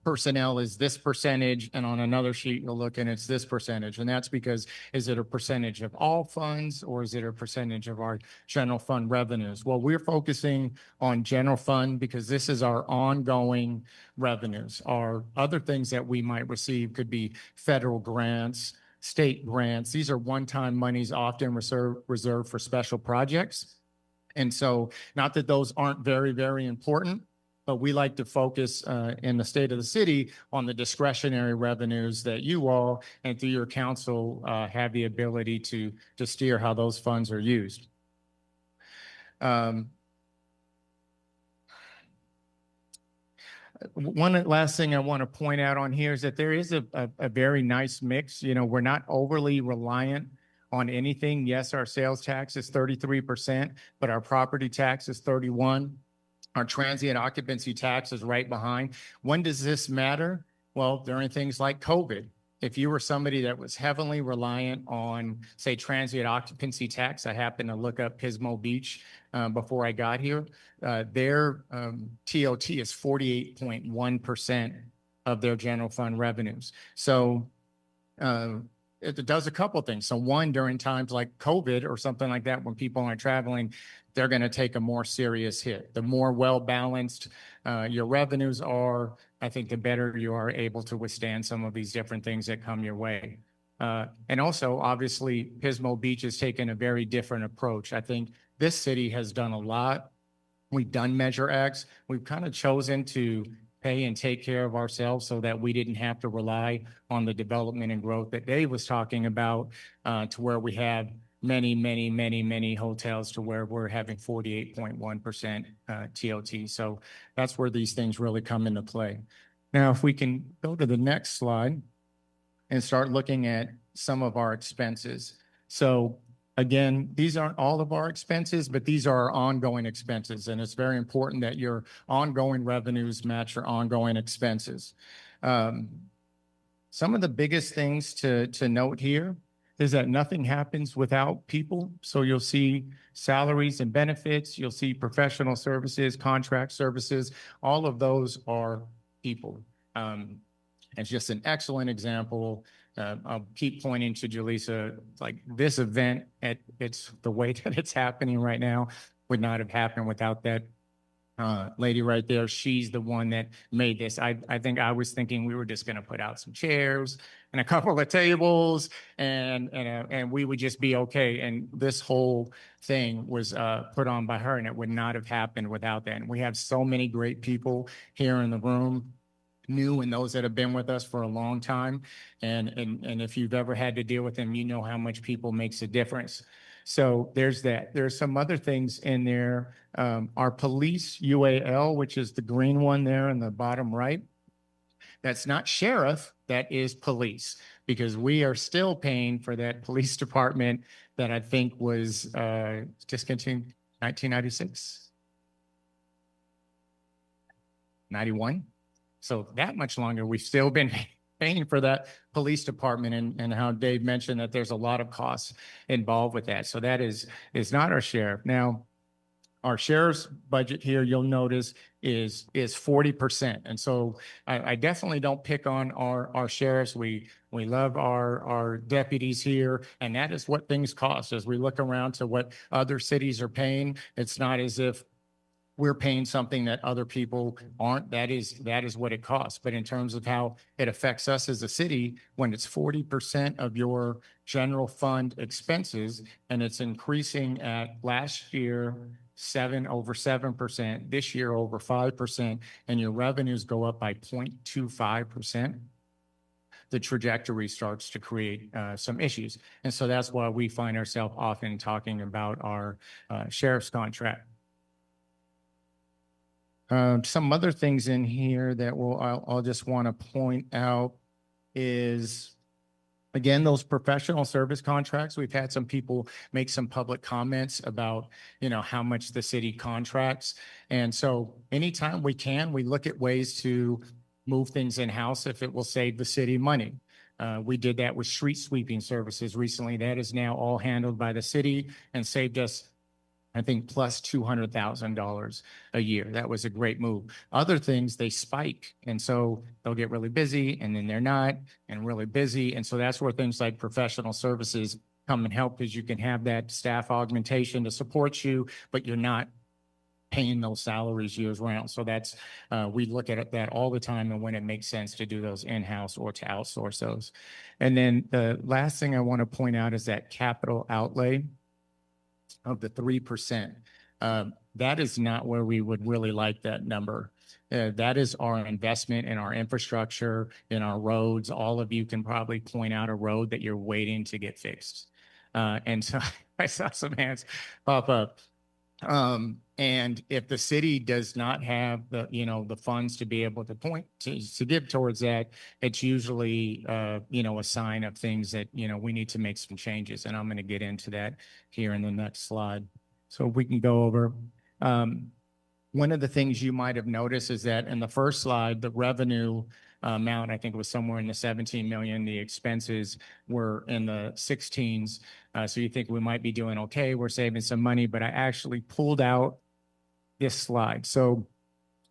personnel is this percentage, and on another sheet you'll look and it's this percentage. And that's because, is it a percentage of all funds or is it a percentage of our general fund revenues? Well, we're focusing on general fund because this is our ongoing revenues. Our other things that we might receive could be federal grants, state grants. These are one-time monies often reserved for special projects. And so not that those aren't very, very important, but we like to focus in the state of the city on the discretionary revenues that you all and through your council have the ability to steer how those funds are used. One last thing I want to point out on here is that there is a very nice mix. You know, we're not overly reliant on anything. Yes, our sales tax is 33%, but our property tax is 31. Our transient occupancy tax is right behind. When does this matter? Well, during things like COVID. If you were somebody that was heavily reliant on, say, transient occupancy tax, I happened to look up Pismo Beach before I got here. Their TOT is 48.1% of their general fund revenues. So it does a couple of things. So one, during times like COVID or something like that, when people aren't traveling, they're going to take a more serious hit. The more well-balanced your revenues are, I think the better you are able to withstand some of these different things that come your way. And also, obviously, Pismo Beach has taken a very different approach. I think this city has done a lot. We've done Measure X. We've kind of chosen to pay and take care of ourselves so that we didn't have to rely on the development and growth that Dave was talking about, to where we have many hotels to where we're having 48.1% TOT. So that's where these things really come into play. Now, if we can go to the next slide and start looking at some of our expenses. So again, these aren't all of our expenses, but these are our ongoing expenses. And it's very important that your ongoing revenues match your ongoing expenses. Some of the biggest things to note here is that nothing happens without people. So you'll see salaries and benefits, you'll see professional services, contract services, all of those are people. It's just an excellent example. I'll keep pointing to Jaleesa, like this event, it's the way that it's happening right now would not have happened without that lady right there. She's the one that made this. I think I was thinking we were just going to put out some chairs and a couple of tables and we would just be okay. And this whole thing was put on by her, and it would not have happened without that. And we have so many great people here in the room, new and those that have been with us for a long time. And if you've ever had to deal with them, you know how much people makes a difference. So there's that. There's some other things in there. Our police UAL, which is the green one there in the bottom right, that's not sheriff, that is police, because we are still paying for that police department that I think was discontinued 1996, 91. So that much longer, we've still been paying for that police department, and how Dave mentioned that there's a lot of costs involved with that. So that is not our sheriff. Now, our sheriff's budget here, you'll notice, is 40%. And so I definitely don't pick on our sheriffs. We love our deputies here, and that is what things cost. As we look around to what other cities are paying, it's not as if we're paying something that other people aren't. That is what it costs. But in terms of how it affects us as a city, when it's 40% of your general fund expenses, and it's increasing at last year, over 7%, this year over 5%, and your revenues go up by 0.25%, the trajectory starts to create some issues. And so that's why we find ourselves often talking about our sheriff's contract. Some other things in here that I'll just want to point out is, again, those professional service contracts. We've had some people make some public comments about, how much the city contracts. And so anytime we can, we look at ways to move things in-house if it will save the city money. We did that with street sweeping services recently. That is now all handled by the city and saved us, I think, plus $200,000 a year. That was a great move. Other things, they spike. And so they'll get really busy and then they're not, and really busy. And so that's where things like professional services come and help, because you can have that staff augmentation to support you, but you're not paying those salaries years round. So that's, we look at that all the time, and when it makes sense to do those in-house or to outsource those. And then the last thing I want to point out is that capital outlay of the 3%. That is not where we would really like that number. That is our investment in our infrastructure, in our roads. All of you can probably point out a road that you're waiting to get fixed. And so I saw some hands pop up. And if the city does not have the, the funds to be able to to give towards that, it's usually, a sign of things that, we need to make some changes. And I'm going to get into that here in the next slide. So if we can go over, one of the things you might have noticed is that in the first slide, the revenue amount, I think it was somewhere in the 17 million. The expenses were in the 16s. So you think we might be doing okay. We're saving some money, but I actually pulled out this slide. So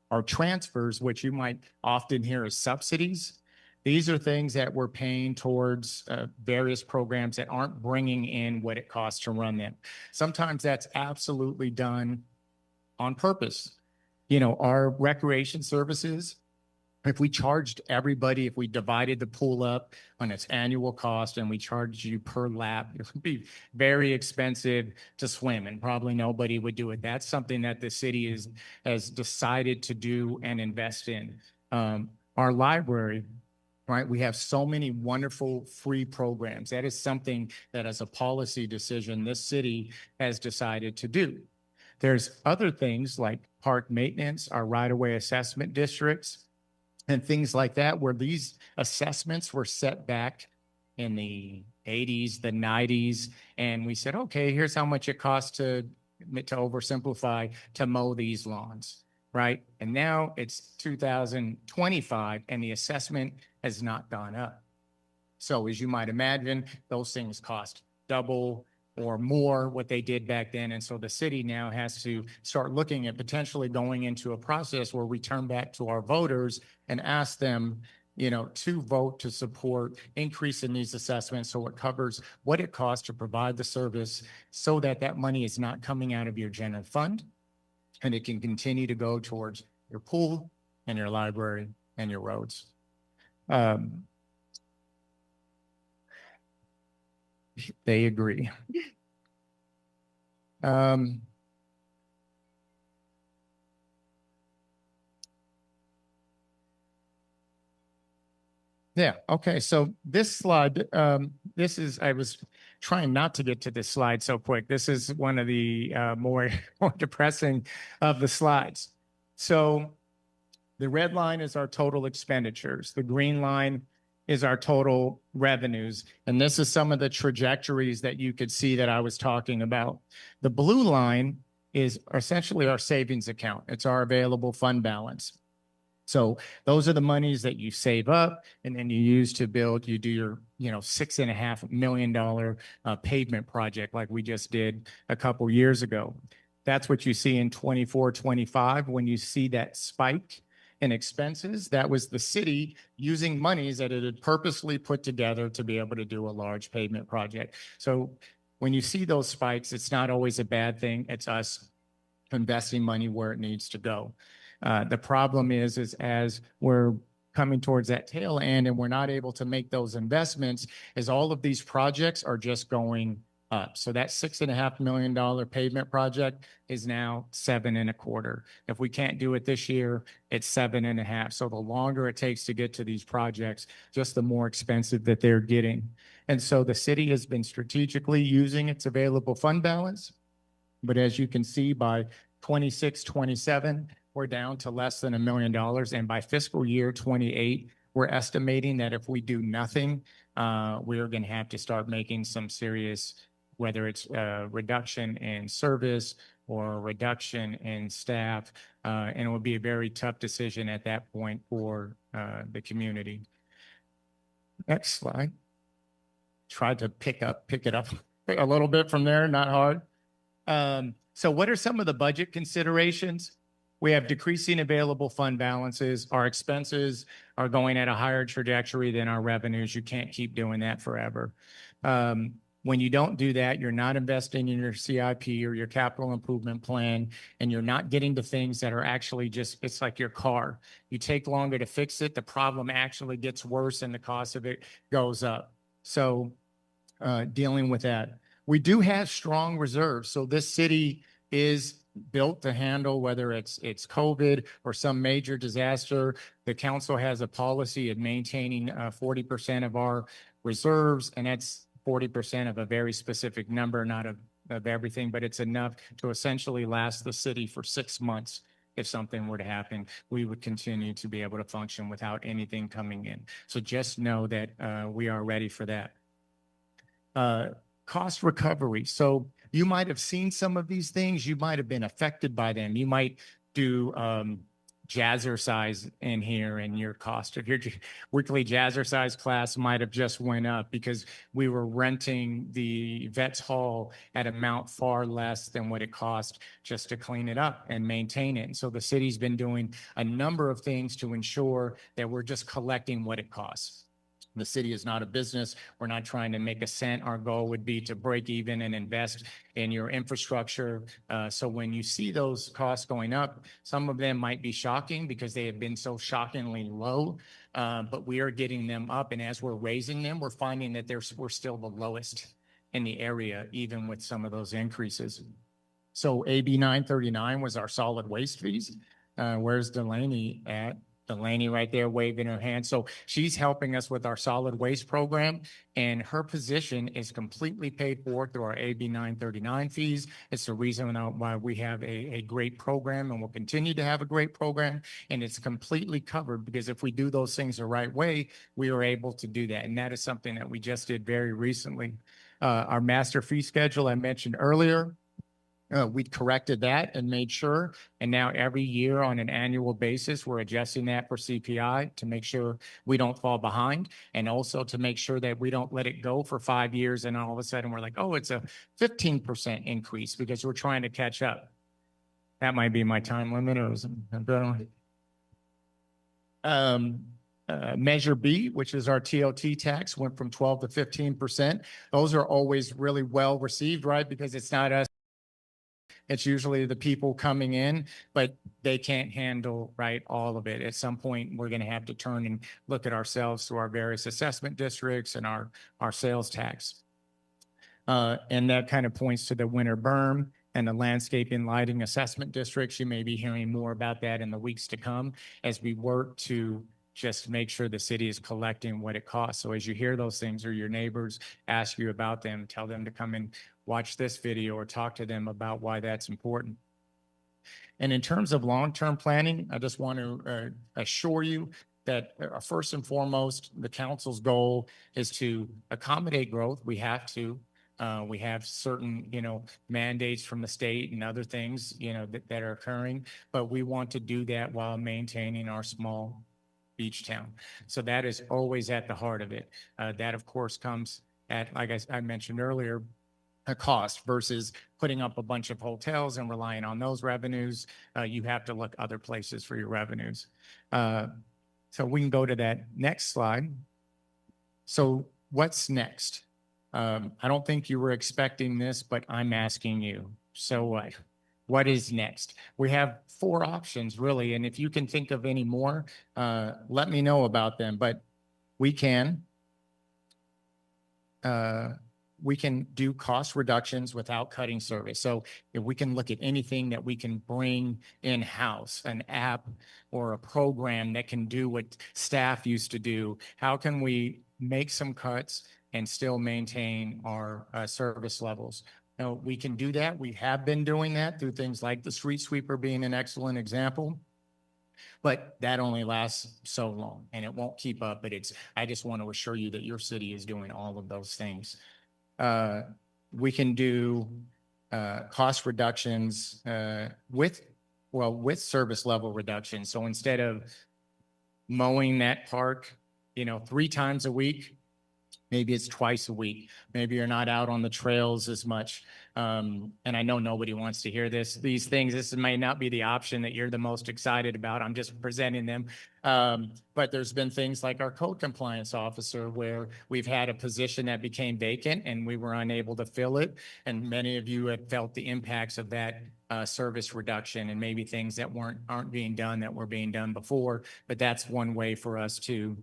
our transfers, which you might often hear as subsidies, these are things that we're paying towards various programs that aren't bringing in what it costs to run them. Sometimes that's absolutely done on purpose. Our recreation services, if we charged everybody, if we divided the pool up on its annual cost and we charged you per lap, it would be very expensive to swim and probably nobody would do it. That's something that the city has decided to do and invest in. Our library, right? We have so many wonderful free programs. That is something that as a policy decision, this city has decided to do. There's other things like park maintenance, our right-of-way assessment districts, and things like that, where these assessments were set back in the 80s, the 90s, and we said, okay, here's how much it costs to oversimplify, to mow these lawns, right? And now it's 2025, and the assessment has not gone up. So as you might imagine, those things cost double or more what they did back then. And so the city now has to start looking at potentially going into a process where we turn back to our voters and ask them, to vote to support increasing these assessments so it covers what it costs to provide the service so that that money is not coming out of your general fund and it can continue to go towards your pool and your library and your roads. They agree. Yeah, okay. So this slide, I was trying not to get to this slide so quick. This is one of the more depressing of the slides. So the red line is our total expenditures. The green line is our total revenues. And this is some of the trajectories that you could see that I was talking about. The blue line is essentially our savings account. It's our available fund balance. So those are the monies that you save up and then you use to build, you do your, $6.5 million pavement project like we just did a couple years ago. That's what you see in 24, 25. When you see that spike in expenses, that was the city using monies that it had purposely put together to be able to do a large pavement project. So when you see those spikes, it's not always a bad thing. It's us investing money where it needs to go. The problem is as we're coming towards that tail end and we're not able to make those investments, is all of these projects are just going up. So that $6.5 million pavement project is now 7.25. If we can't do it this year, it's 7.5. So the longer it takes to get to these projects, just the more expensive that they're getting. And so the city has been strategically using its available fund balance. But as you can see, by 26, 27, we're down to less than $1 million. And by fiscal year 28, we're estimating that if we do nothing, we're going to have to start making some serious, whether it's a reduction in service or a reduction in staff. And it will be a very tough decision at that point for the community. Next slide. Tried to pick it up a little bit from there, not hard. So what are some of the budget considerations? We have decreasing available fund balances. Our expenses are going at a higher trajectory than our revenues. You can't keep doing that forever. When you don't do that, you're not investing in your CIP or your capital improvement plan, and you're not getting the things that are actually it's like your car. You take longer to fix it, the problem actually gets worse and the cost of it goes up. So dealing with that. We do have strong reserves. So this city is built to handle whether it's COVID or some major disaster. The council has a policy of maintaining 40% of our reserves, and that's 40% of a very specific number, not of everything, but it's enough to essentially last the city for 6 months. If something were to happen, we would continue to be able to function without anything coming in. So just know that we are ready for that. Cost recovery. So you might have seen some of these things. You might have been affected by them. You might do jazzercise in here, and your cost of your weekly jazzercise class might have just went up because we were renting the Vets Hall at an amount far less than what it cost just to clean it up and maintain it. And so the city's been doing a number of things to ensure that we're just collecting what it costs. The city is not a business. We're not trying to make a cent. Our goal would be to break even and invest in your infrastructure. So when you see those costs going up, some of them might be shocking because they have been so shockingly low, but we are getting them up. And as we're raising them, we're finding that we're still the lowest in the area, even with some of those increases. So AB 939 was our solid waste fees. Where's Delaney at? Delaney right there waving her hand. So she's helping us with our solid waste program, and her position is completely paid for through our AB 939 fees. It's the reason why we have a great program, and we'll continue to have a great program, and it's completely covered because if we do those things the right way, we are able to do that. And that is something that we just did very recently. Our master fee schedule I mentioned earlier, we corrected that and made sure, and now every year on an annual basis, we're adjusting that for CPI to make sure we don't fall behind, and also to make sure that we don't let it go for 5 years and all of a sudden we're like, oh, it's a 15% increase because we're trying to catch up. That might be my time limit, or Measure B, which is our TOT tax, went from 12 to 15%. Those are always really well received, right? Because it's not us. It's usually the people coming in, but they can't handle, right, all of it. At some point, we're going to have to turn and look at ourselves through our various assessment districts and our sales tax. And that kind of points to the winter berm and the landscaping lighting assessment districts. You may be hearing more about that in the weeks to come as we work to just make sure the city is collecting what it costs. So as you hear those things or your neighbors ask you about them, tell them to come and watch this video or talk to them about why that's important. And in terms of long-term planning, I just want to assure you that first and foremost, the council's goal is to accommodate growth. We have to. We have certain, mandates from the state and other things, that are occurring, but we want to do that while maintaining our small beach town. So that is always at the heart of it. That, of course, comes at, like I mentioned earlier, a cost versus putting up a bunch of hotels and relying on those revenues. You have to look other places for your revenues. So we can go to that next slide. So what's next? I don't think you were expecting this, but I'm asking you. So what? What is next? We have 4 options really. And if you can think of any more, let me know about them, but we can do cost reductions without cutting service. So if we can look at anything that we can bring in-house, an app or a program that can do what staff used to do, how can we make some cuts and still maintain our service levels? Now, we can do that. We have been doing that through things like the street sweeper being an excellent example. But that only lasts so long and it won't keep up. But I just want to assure you that your city is doing all of those things. We can do cost reductions with service level reduction. So instead of mowing that park, 3 times a week, maybe it's twice a week. Maybe you're not out on the trails as much. And I know nobody wants to hear these things. This may not be the option that you're the most excited about. I'm just presenting them. But there's been things like our code compliance officer where we've had a position that became vacant and we were unable to fill it. And many of you have felt the impacts of that service reduction and maybe things that aren't being done that were being done before. But that's one way for us to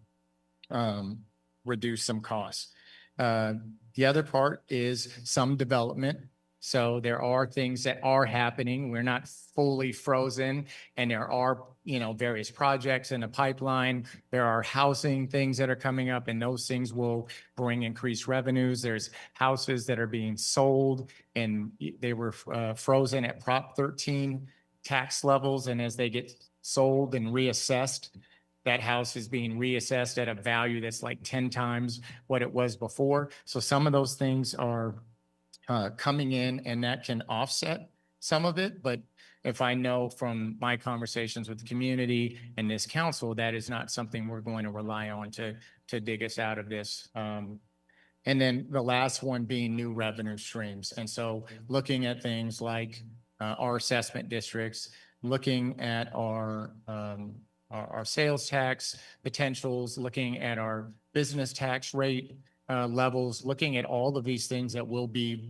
reduce some costs. The other part is some development. So there are things that are happening. We're not fully frozen, and there are, various projects in the pipeline. There are housing things that are coming up, and those things will bring increased revenues. There's houses that are being sold, and they were frozen at Prop 13 tax levels, and as they get sold and reassessed, that house is being reassessed at a value that's like 10 times what it was before. So some of those things are coming in, and that can offset some of it. But if I know from my conversations with the community and this council, that is not something we're going to rely on to dig us out of this. And then the last one being new revenue streams. And so looking at things like our assessment districts, looking at our sales tax potentials, looking at our business tax rate levels, looking at all of these things that will be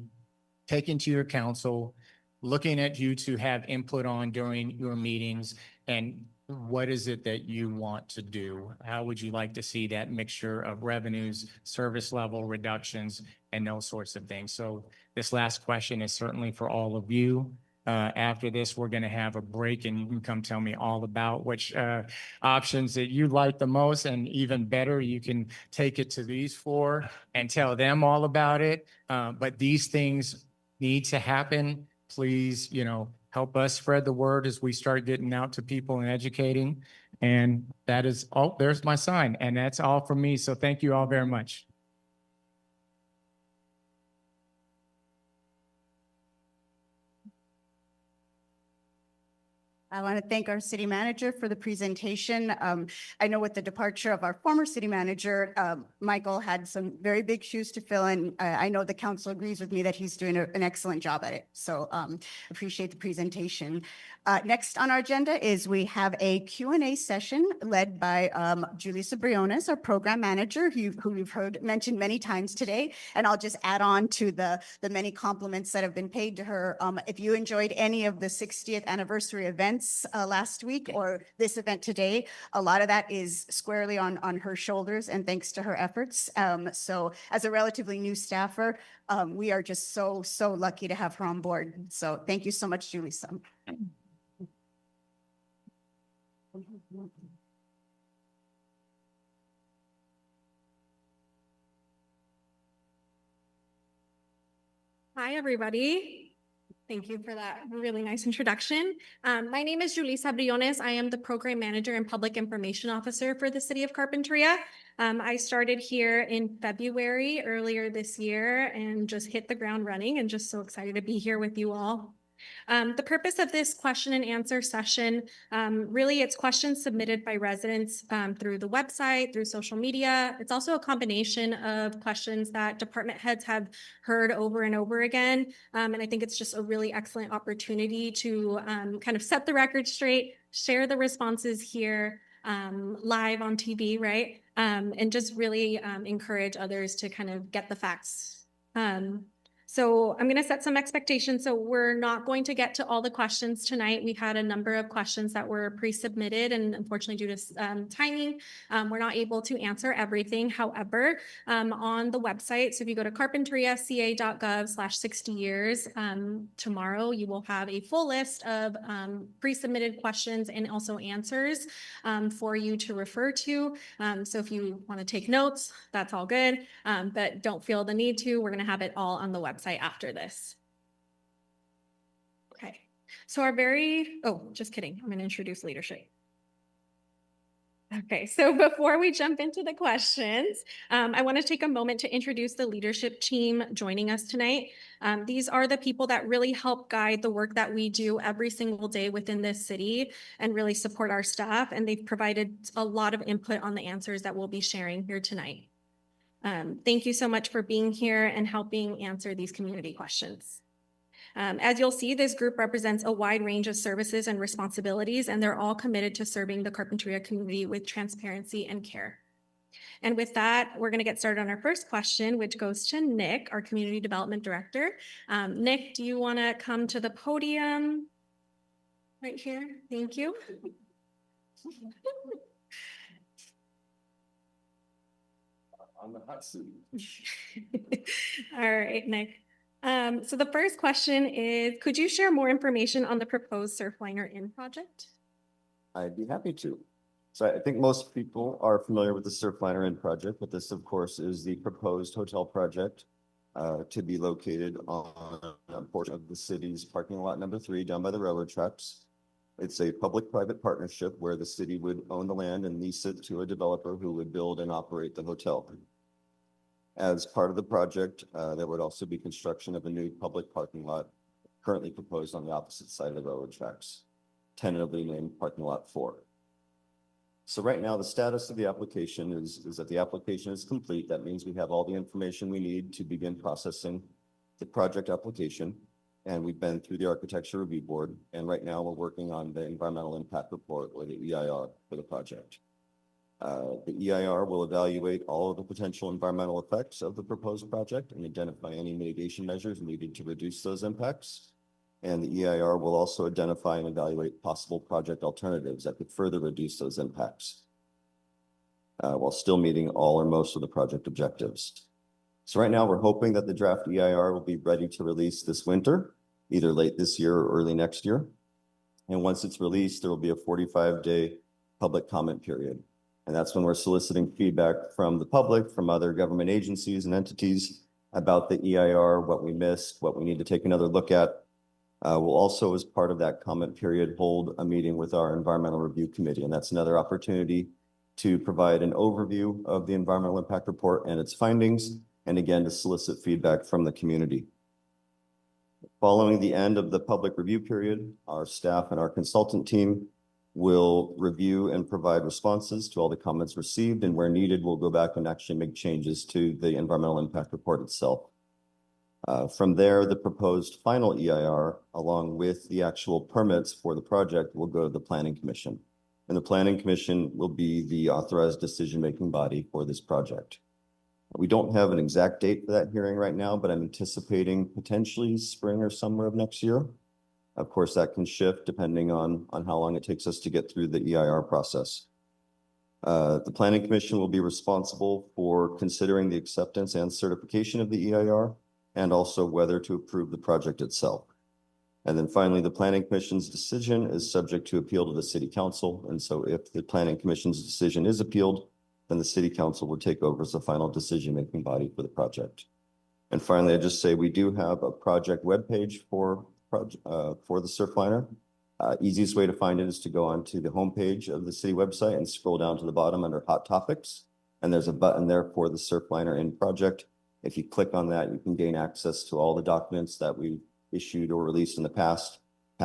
taken to your council, looking at you to have input on during your meetings, and what is it that you want to do? How would you like to see that mixture of revenues, service level reductions, and those sorts of things? So this last question is certainly for all of you. After this, we're going to have a break, and you can come tell me all about which options that you like the most, and even better, you can take it to these four and tell them all about it. But these things need to happen. Please, help us spread the word as we start getting out to people and educating. And that is, oh, there's my sign. And that's all from me. So thank you all very much. I want to thank our city manager for the presentation. I know with the departure of our former city manager, Michael had some very big shoes to fill, and I know the council agrees with me that he's doing an excellent job at it. So appreciate the presentation. Next on our agenda is we have a Q&A session led by Julissa Briones, our program manager, who you've heard mentioned many times today. And I'll just add on to the many compliments that have been paid to her. If you enjoyed any of the 60th anniversary events last week or this event today, a lot of that is squarely on her shoulders, and thanks to her efforts. So as a relatively new staffer, we are just so lucky to have her on board. So thank you so much, Julissa. Hi, everybody. Thank you for that really nice introduction. My name is Julissa Briones. I am the Program Manager and Public Information Officer for the City of Carpinteria. I started here in February earlier this year and just hit the ground running, and just so excited to be here with you all. The purpose of this question and answer session, really it's questions submitted by residents through the website, through social media. It's also a combination of questions that department heads have heard over and over again. And I think it's just a really excellent opportunity to kind of set the record straight, share the responses here live on TV, right? And just really encourage others to kind of get the facts. So I'm going to set some expectations. So we're not going to get to all the questions tonight. We had a number of questions that were pre-submitted, and unfortunately due to timing, we're not able to answer everything. However, on the website, so if you go to carpinteriaca.gov/60 years, tomorrow you will have a full list of pre-submitted questions and also answers for you to refer to. So if you want to take notes, that's all good, but don't feel the need to. We're going to have it all on the website after this. Okay, so just kidding. I'm going to introduce leadership. Okay, so before we jump into the questions, I want to take a moment to introduce the leadership team joining us tonight. These are the people that really help guide the work that we do every single day within this city and really support our staff, and they've provided a lot of input on the answers that we'll be sharing here tonight. Thank you so much for being here and helping answer these community questions. As you'll see, this group represents a wide range of services and responsibilities, and they're all committed to serving the Carpinteria community with transparency and care. And with that, we're going to get started on our first question, which goes to Nick, our Community Development Director. Nick, do you want to come to the podium right here? Thank you. On the hot seat. All right, Nick. So the first question is, could you share more information on the proposed Surfliner Inn project? I'd be happy to. So I think most people are familiar with the Surfliner Inn project, but this, of course, is the proposed hotel project to be located on a portion of the city's parking lot number 3 down by the railroad tracks. It's a public-private partnership where the city would own the land and lease it to a developer who would build and operate the hotel. As part of the project, there would also be construction of a new public parking lot currently proposed on the opposite side of the railroad tracks, tentatively named Parking Lot 4. So right now, the status of the application is that the application is complete. That means we have all the information we need to begin processing the project application. And we've been through the Architecture Review Board. And right now we're working on the Environmental Impact Report, or the EIR, for the project. The EIR will evaluate all of the potential environmental effects of the proposed project and identify any mitigation measures needed to reduce those impacts. And the EIR will also identify and evaluate possible project alternatives that could further reduce those impacts, while still meeting all or most of the project objectives. So right now, we're hoping that the draft EIR will be ready to release this winter, either late this year or early next year. And once it's released, there will be a 45-day public comment period. And that's when we're soliciting feedback from the public, from other government agencies and entities about the EIR, what we missed, what we need to take another look at. We'll also, as part of that comment period, hold a meeting with our Environmental Review Committee. And that's another opportunity to provide an overview of the Environmental Impact Report and its findings, and again, to solicit feedback from the community. Following the end of the public review period, our staff and our consultant team will review and provide responses to all the comments received, and where needed, we'll go back and actually make changes to the Environmental Impact Report itself. From there, the proposed final EIR, along with the actual permits for the project, will go to the Planning Commission. And the Planning Commission will be the authorized decision-making body for this project. We don't have an exact date for that hearing right now, but I'm anticipating potentially spring or summer of next year. Of course, that can shift depending on how long it takes us to get through the EIR process. The Planning Commission will be responsible for considering the acceptance and certification of the EIR, and also whether to approve the project itself. And then finally, the Planning Commission's decision is subject to appeal to the City Council. And so if the Planning Commission's decision is appealed, then the City Council will take over as the final decision-making body for the project. And finally, I just say we do have a project webpage for the Surfliner. Easiest way to find it is to go onto the homepage of the city website and scroll down to the bottom under Hot Topics. And there's a button there for the Surfliner Inn project. If you click on that, you can gain access to all the documents that we've issued or released in the past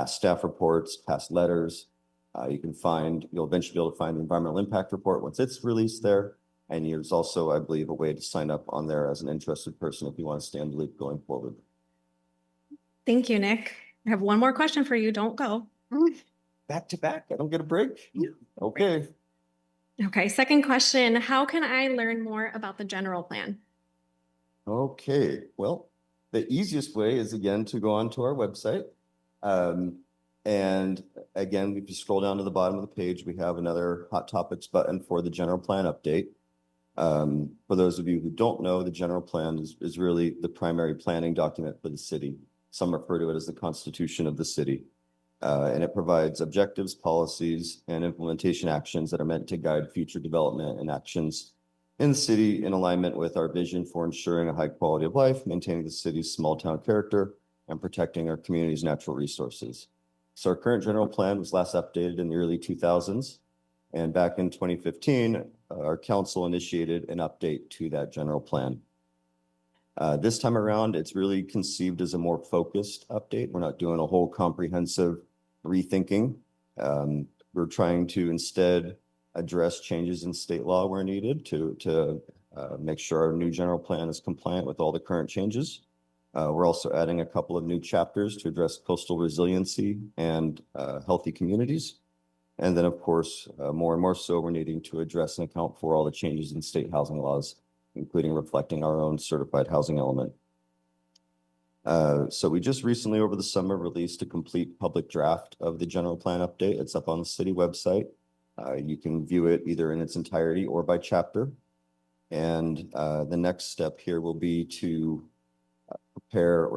staff reports, past letters. You'll eventually be able to find the Environmental Impact Report once it's released there. And there's also, I believe, a way to sign up on there as an interested person if you want to stay in the loop going forward. Thank you, Nick. I have one more question for you. Don't go. Back to back. I don't get a break. Okay. Okay. Second question. How can I learn more about the general plan? Okay. Well, the easiest way is, again, to go onto our website. And again, if you scroll down to the bottom of the page, we have another Hot Topics button for the general plan update. For those of you who don't know, the general plan is really the primary planning document for the city. Some refer to it as the Constitution of the city. And it provides objectives, policies, and implementation actions that are meant to guide future development and actions in the city in alignment with our vision for ensuring a high quality of life, maintaining the city's small town character, and protecting our community's natural resources. So our current general plan was last updated in the early 2000s. And back in 2015, our council initiated an update to that general plan. This time around, it's really conceived as a more focused update. We're not doing a whole comprehensive rethinking. We're trying to instead address changes in state law where needed to make sure our new general plan is compliant with all the current changes. We're also adding a couple of new chapters to address coastal resiliency and healthy communities. And then, of course, more and more so, we're needing to address and account for all the changes in state housing laws, including reflecting our own certified housing element. So we just recently, over the summer, released a complete public draft of the general plan update. It's up on the city website. You can view it either in its entirety or by chapter. And the next step here will be to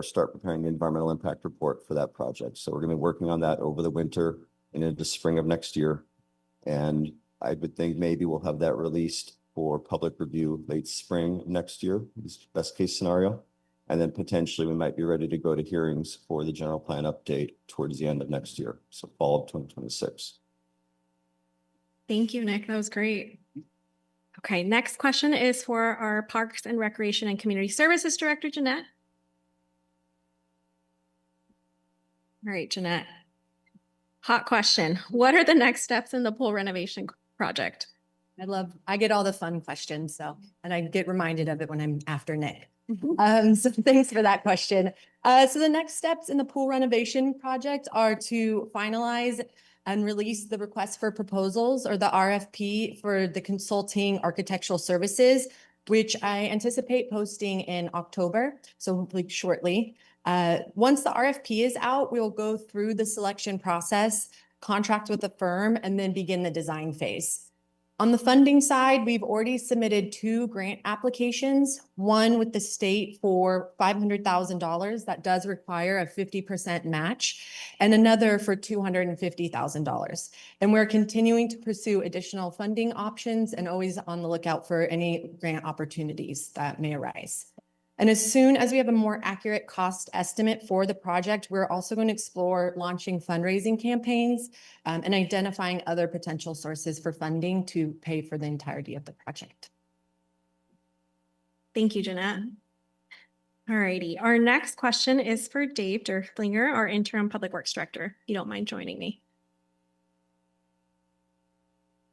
start preparing the environmental impact report for that project. So we're going to be working on that over the winter and into spring of next year. And I would think maybe we'll have that released for public review late spring of next year, is best case scenario. And then potentially we might be ready to go to hearings for the general plan update towards the end of next year, so fall of 2026. Thank you, Nick. That was great. Okay, next question is for our Parks and Recreation and Community Services Director, Jeanette. All right, Jeanette. Hot question. What are the next steps in the pool renovation project? I get all the fun questions, and I get reminded of it when I'm after Nick. Mm-hmm. So thanks for that question. So the next steps in the pool renovation project are to finalize and release the request for proposals, or the RFP, for the consulting architectural services, which I anticipate posting in October, so hopefully shortly. Once the RFP is out, we'll go through the selection process, contract with the firm, and then begin the design phase. On the funding side, we've already submitted 2 grant applications, one with the state for $500,000 that does require a 50% match, and another for $250,000. And we're continuing to pursue additional funding options and always on the lookout for any grant opportunities that may arise. And as soon as we have a more accurate cost estimate for the project, we're also going to explore launching fundraising campaigns and identifying other potential sources for funding to pay for the entirety of the project. Thank you, Jeanette. All righty. Our next question is for Dave Durflinger, our interim public works director. If you don't mind joining me.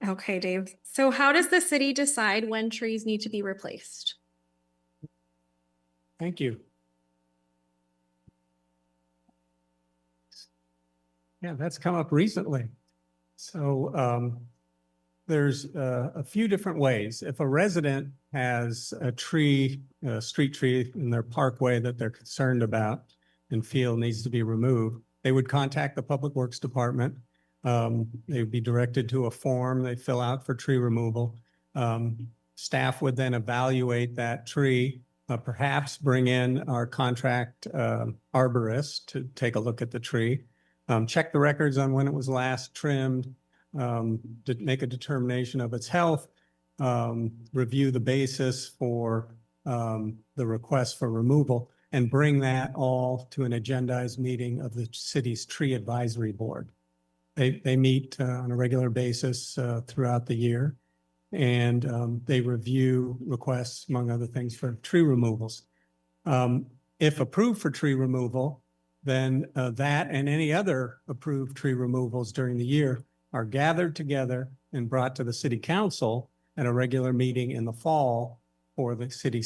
Okay, Dave. So how does the city decide when trees need to be replaced? Thank you. Yeah, that's come up recently. So there's a few different ways. If a resident has a tree, a street tree in their parkway that they're concerned about and feel needs to be removed, they would contact the Public Works Department. They would be directed to a form they fill out for tree removal. Staff would then evaluate that tree, perhaps bring in our contract arborist to take a look at the tree, check the records on when it was last trimmed, to make a determination of its health, review the basis for the request for removal, and bring that all to an agendized meeting of the city's tree advisory board. They meet on a regular basis throughout the year, and they review requests, among other things, for tree removals. If approved for tree removal, then that and any other approved tree removals during the year are gathered together and brought to the city council at a regular meeting in the fall for the city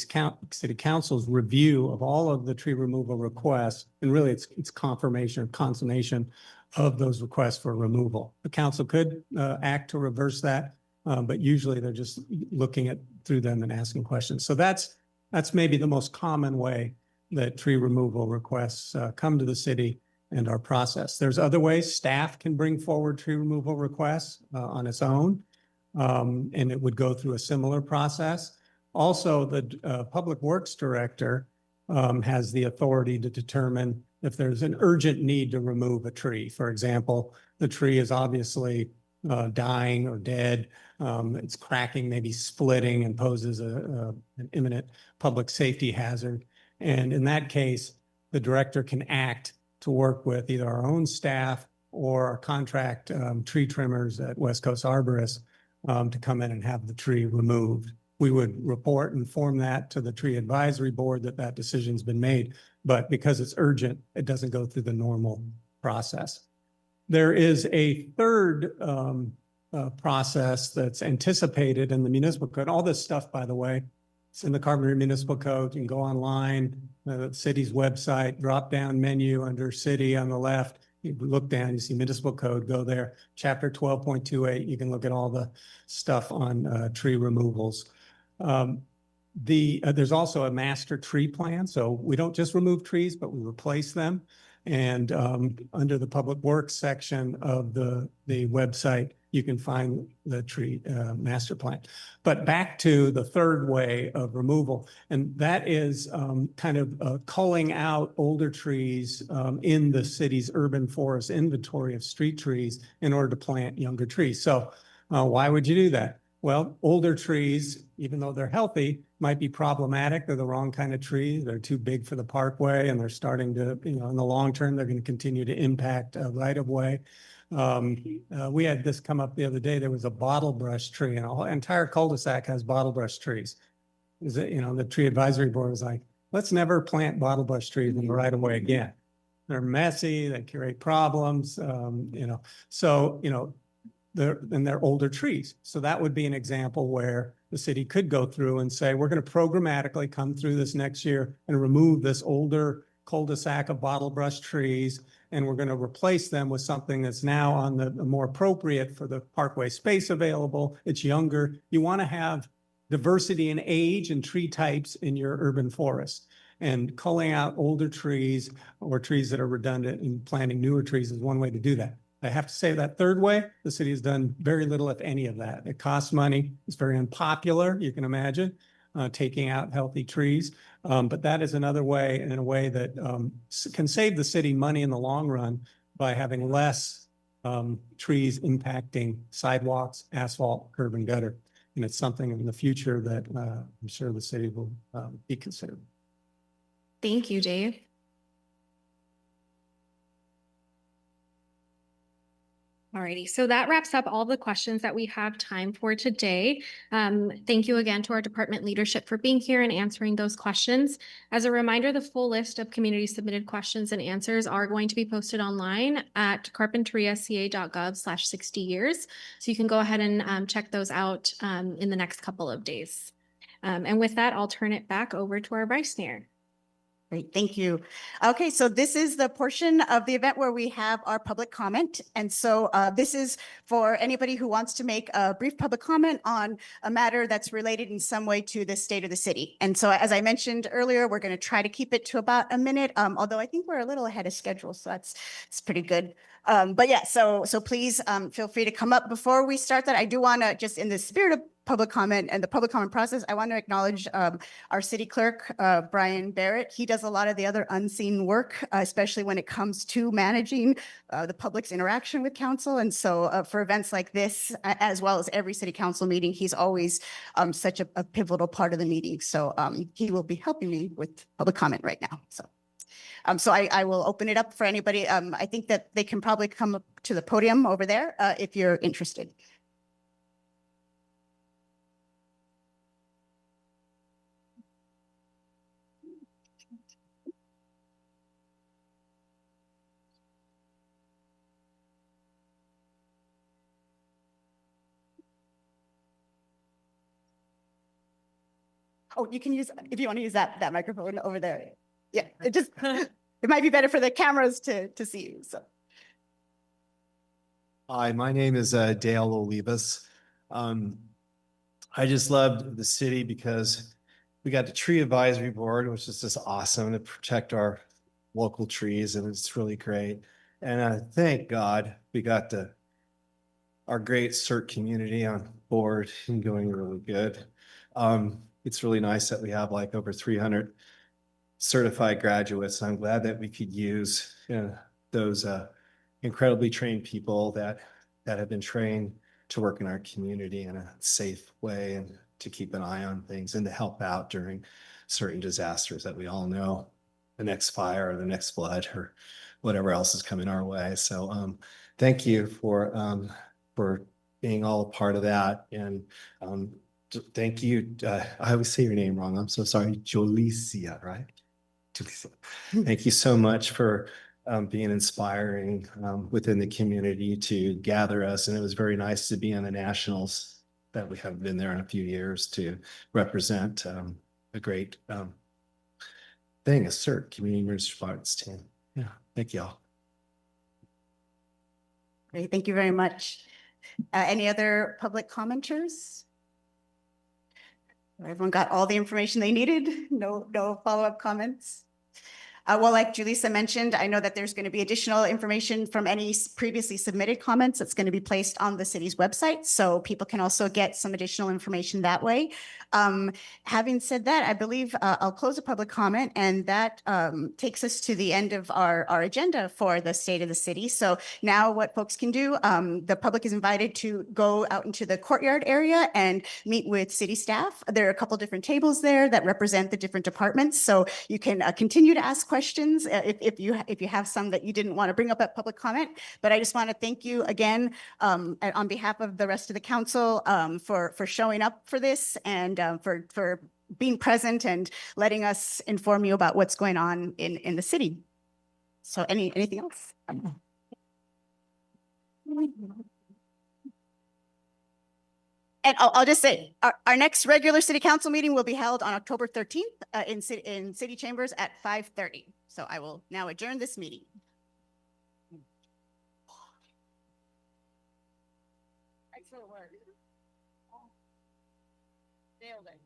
council's review of all of the tree removal requests. And really it's confirmation or consummation of those requests for removal. The council could act to reverse that, but usually they're just looking through them and asking questions. So that's maybe the most common way that tree removal requests come to the city and are processed. There's other ways. Staff can bring forward tree removal requests on its own, and it would go through a similar process. Also, the Public Works Director has the authority to determine if there's an urgent need to remove a tree. For example, the tree is obviously dying or dead. It's cracking, maybe splitting, and poses an imminent public safety hazard. And in that case, the director can act to work with either our own staff or our contract tree trimmers at West Coast Arborists to come in and have the tree removed. We would report and form that to the tree advisory board that decision's been made. But because it's urgent, it doesn't go through the normal process. There is a third process that's anticipated in the municipal code. All this stuff, by the way, it's in the Carpinteria Municipal Code. You can go online, the city's website, drop down menu under city on the left. You look down, you see municipal code, go there. Chapter 12.28, you can look at all the stuff on tree removals. There's also a master tree plan. So we don't just remove trees, but we replace them. And under the Public Works section of the website, you can find the tree master plan. But back to the third way of removal, and that is kind of culling out older trees in the city's urban forest inventory of street trees in order to plant younger trees. So Why would you do that? Well, older trees, even though they're healthy, might be problematic. They're the wrong kind of tree. They're too big for the parkway, and they're starting to, in the long term, they're going to continue to impact right of way. We had this come up the other day. There was a bottle brush tree, and the entire cul-de-sac has bottle brush trees. The tree advisory board was like, let's never plant bottle brush trees in the right of way again. They're messy, they create problems, they're older trees. So that would be an example where the city could go through and say, we're going to programmatically come through this next year and remove this older cul-de-sac of bottle brush trees, and we're going to replace them with something that's now on the more appropriate for the parkway space available. It's younger. You want to have diversity in age and tree types in your urban forest. And culling out older trees or trees that are redundant and planting newer trees is one way to do that. I have to say that third way, the city has done very little, if any, of that. It costs money. It's very unpopular, you can imagine, taking out healthy trees. But that is another way, and in a way that can save the city money in the long run by having less trees impacting sidewalks, asphalt, curb and gutter. And it's something in the future that I'm sure the city will be considering. Thank you, Dave. Alrighty, so that wraps up all the questions that we have time for today. Thank you again to our department leadership for being here and answering those questions. As a reminder, the full list of community submitted questions and answers are going to be posted online at carpinteriaca.gov/60 years. So you can go ahead and check those out in the next couple of days. And with that, I'll turn it back over to our vice mayor. Great, thank you. Okay, so this is the portion of the event where we have our public comment. And so this is for anybody who wants to make a brief public comment on a matter that's related in some way to the state of the city. And so as I mentioned earlier, we're going to try to keep it to about a minute, although I think we're a little ahead of schedule, so it's pretty good. But yeah, so please feel free to come up. Before we start that, I do want to, just in the spirit of public comment and the public comment process, I want to acknowledge our city clerk, Brian Barrett. He does a lot of the other unseen work, especially when it comes to managing the public's interaction with council. And so for events like this, as well as every city council meeting, he's always such a pivotal part of the meeting. So he will be helping me with public comment right now. So I will open it up for anybody. I think that they can probably come up to the podium over there if you're interested. Oh, you can use, if you want to use that microphone over there. Yeah, it might be better for the cameras to see you, so. Hi, my name is Dale Olivas. I just loved the city because we got the tree advisory board, which is just awesome to protect our local trees, and it's really great. And thank God we got our great CERT community on board and going really good. It's really nice that we have like over 300 certified graduates. I'm glad that we could use those incredibly trained people that have been trained to work in our community in a safe way and to keep an eye on things and to help out during certain disasters that we all know, the next fire or the next flood or whatever else is coming our way. So thank you for being all a part of that. And thank you. I always say your name wrong. I'm so sorry. Jolicia, right? Jolicia. Thank you so much for being inspiring within the community to gather us. And it was very nice to be on the nationals that we haven't been there in a few years to represent a great thing, a CERT, Community Emergency Response Team. Yeah, thank y'all. Great, thank you very much. Any other public commenters? Everyone got all the information they needed? No follow-up comments? Well, like Julissa mentioned, I know that there's going to be additional information from any previously submitted comments that's going to be placed on the city's website. So people can also get some additional information that way. Having said that, I believe I'll close a public comment, and that takes us to the end of our agenda for the state of the city. So now what folks can do, the public is invited to go out into the courtyard area and meet with city staff. There are a couple different tables there that represent the different departments. So you can continue to ask questions if you have some that you didn't want to bring up at public comment. But I just want to thank you again on behalf of the rest of the council for showing up for this and for being present and letting us inform you about what's going on in the city. So anything else? And I'll just say, our next regular city council meeting will be held on October 13th in city chambers at 5:30. So I will now adjourn this meeting. Excellent work. Nailed it.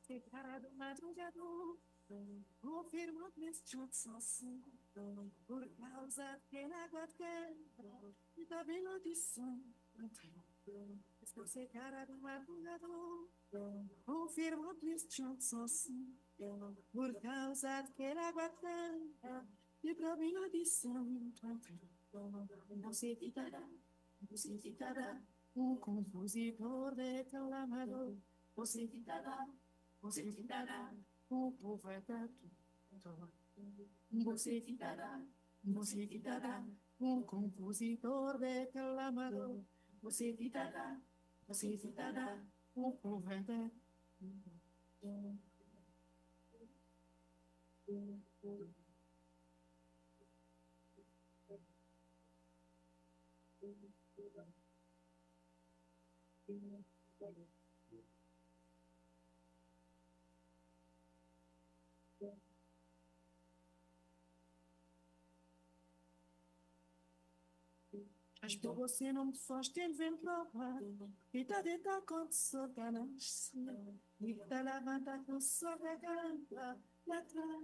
Separado madrugador, confirmo neste cansaço, por causa que na guarda e da bendição. Estou separado madrugador, confirmo neste cansaço, por causa que na guarda e da bendição. Você ficará, um compositor declamador. Você ficará o poeta tudo. Você ficará um compositor declamador. Você ficará o poeta tudo. Acho que você não me faz ter vento provar. E tá dentro quando sou ganância. E tá lavando com sua garganta. Lá atrás.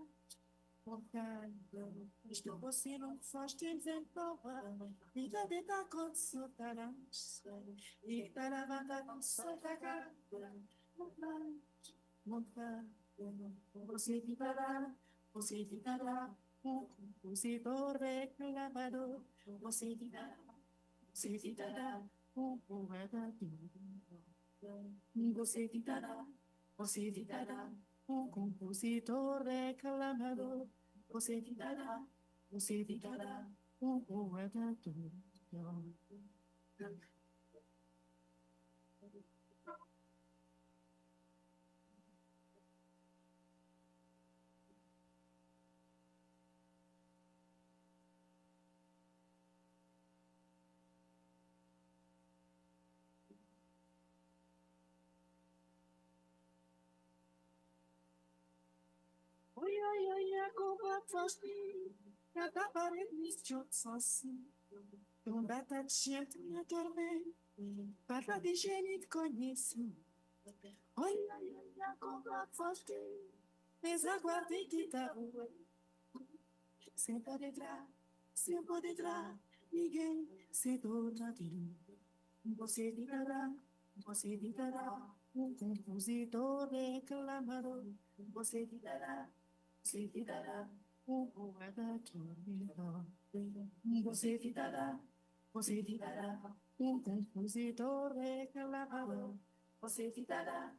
Acho que você não me faz ter vento provar. E tá dentro quando sou ganância. E tá lavando com sua garganta. Você ficará um compositor declamador. Você ficará um poeta tudo. Você ficará um compositor declamador. Você ficará um poeta tudo. Como foste, cada parede neste assim. Um bata de gente na dormir, para de gente conhece. Olha, como foste, mas aguardei que da rua. Sem poder entrar, ninguém se torna de mim. Você ficará um compositor declamador. Você ficará um poeta tormentor. Você ficará um compositor declamador. Você ficará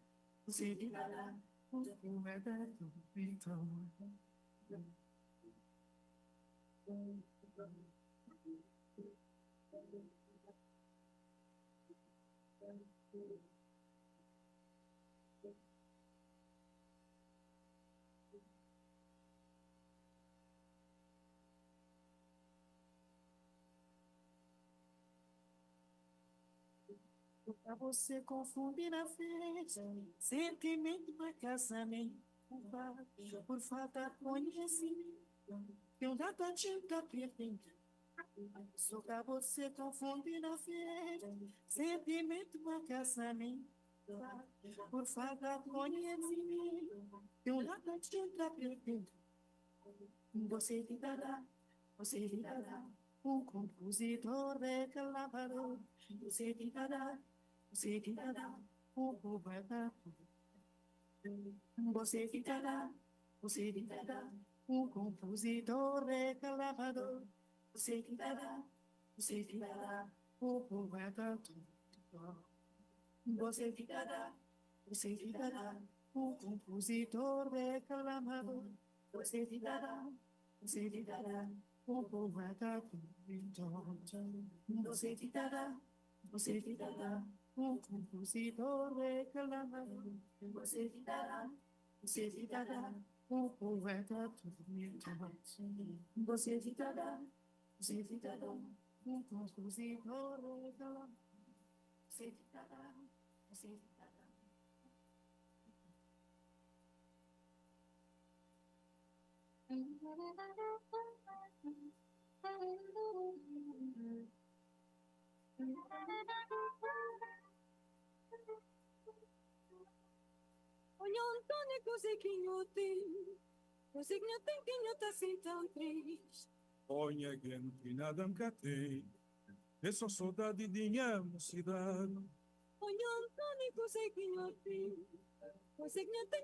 um poeta tormentor. Pra você confundir na festa, sentimento pra casamento, por falta de conhecimento, eu já tô tinta perdendo. Só pra você confundir na festa, sentimento pra casamento, por falta de conhecimento, eu já tô tinta perdendo. Você te dará, um compositor reclamador. Você te dará, um poeta. Você te dará, um compositor reclamador. Você te dará, um poeta. Você te dará, um compositor reclamador. Você te dará, um poeta. Você te dará, um compositor reclamador. Você te dará, um poeta tormentado. Você te dará, um compositor reclamador. Você te dará, você te dará. Olhando coziquinho tem quinho tá assim tão triste. Olha que não tem nada me catei. Eu sou saudade de minha cidade. Olhando coziquinho tem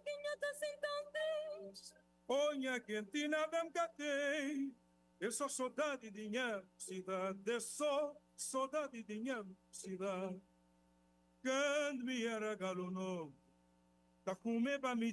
quinho tá assim tão triste. Olha que não tem nada me catei. Eu sou saudade de minha cidade. Eu sou saudade de minha cidade. Quando me era galo novo, tá com medo pra me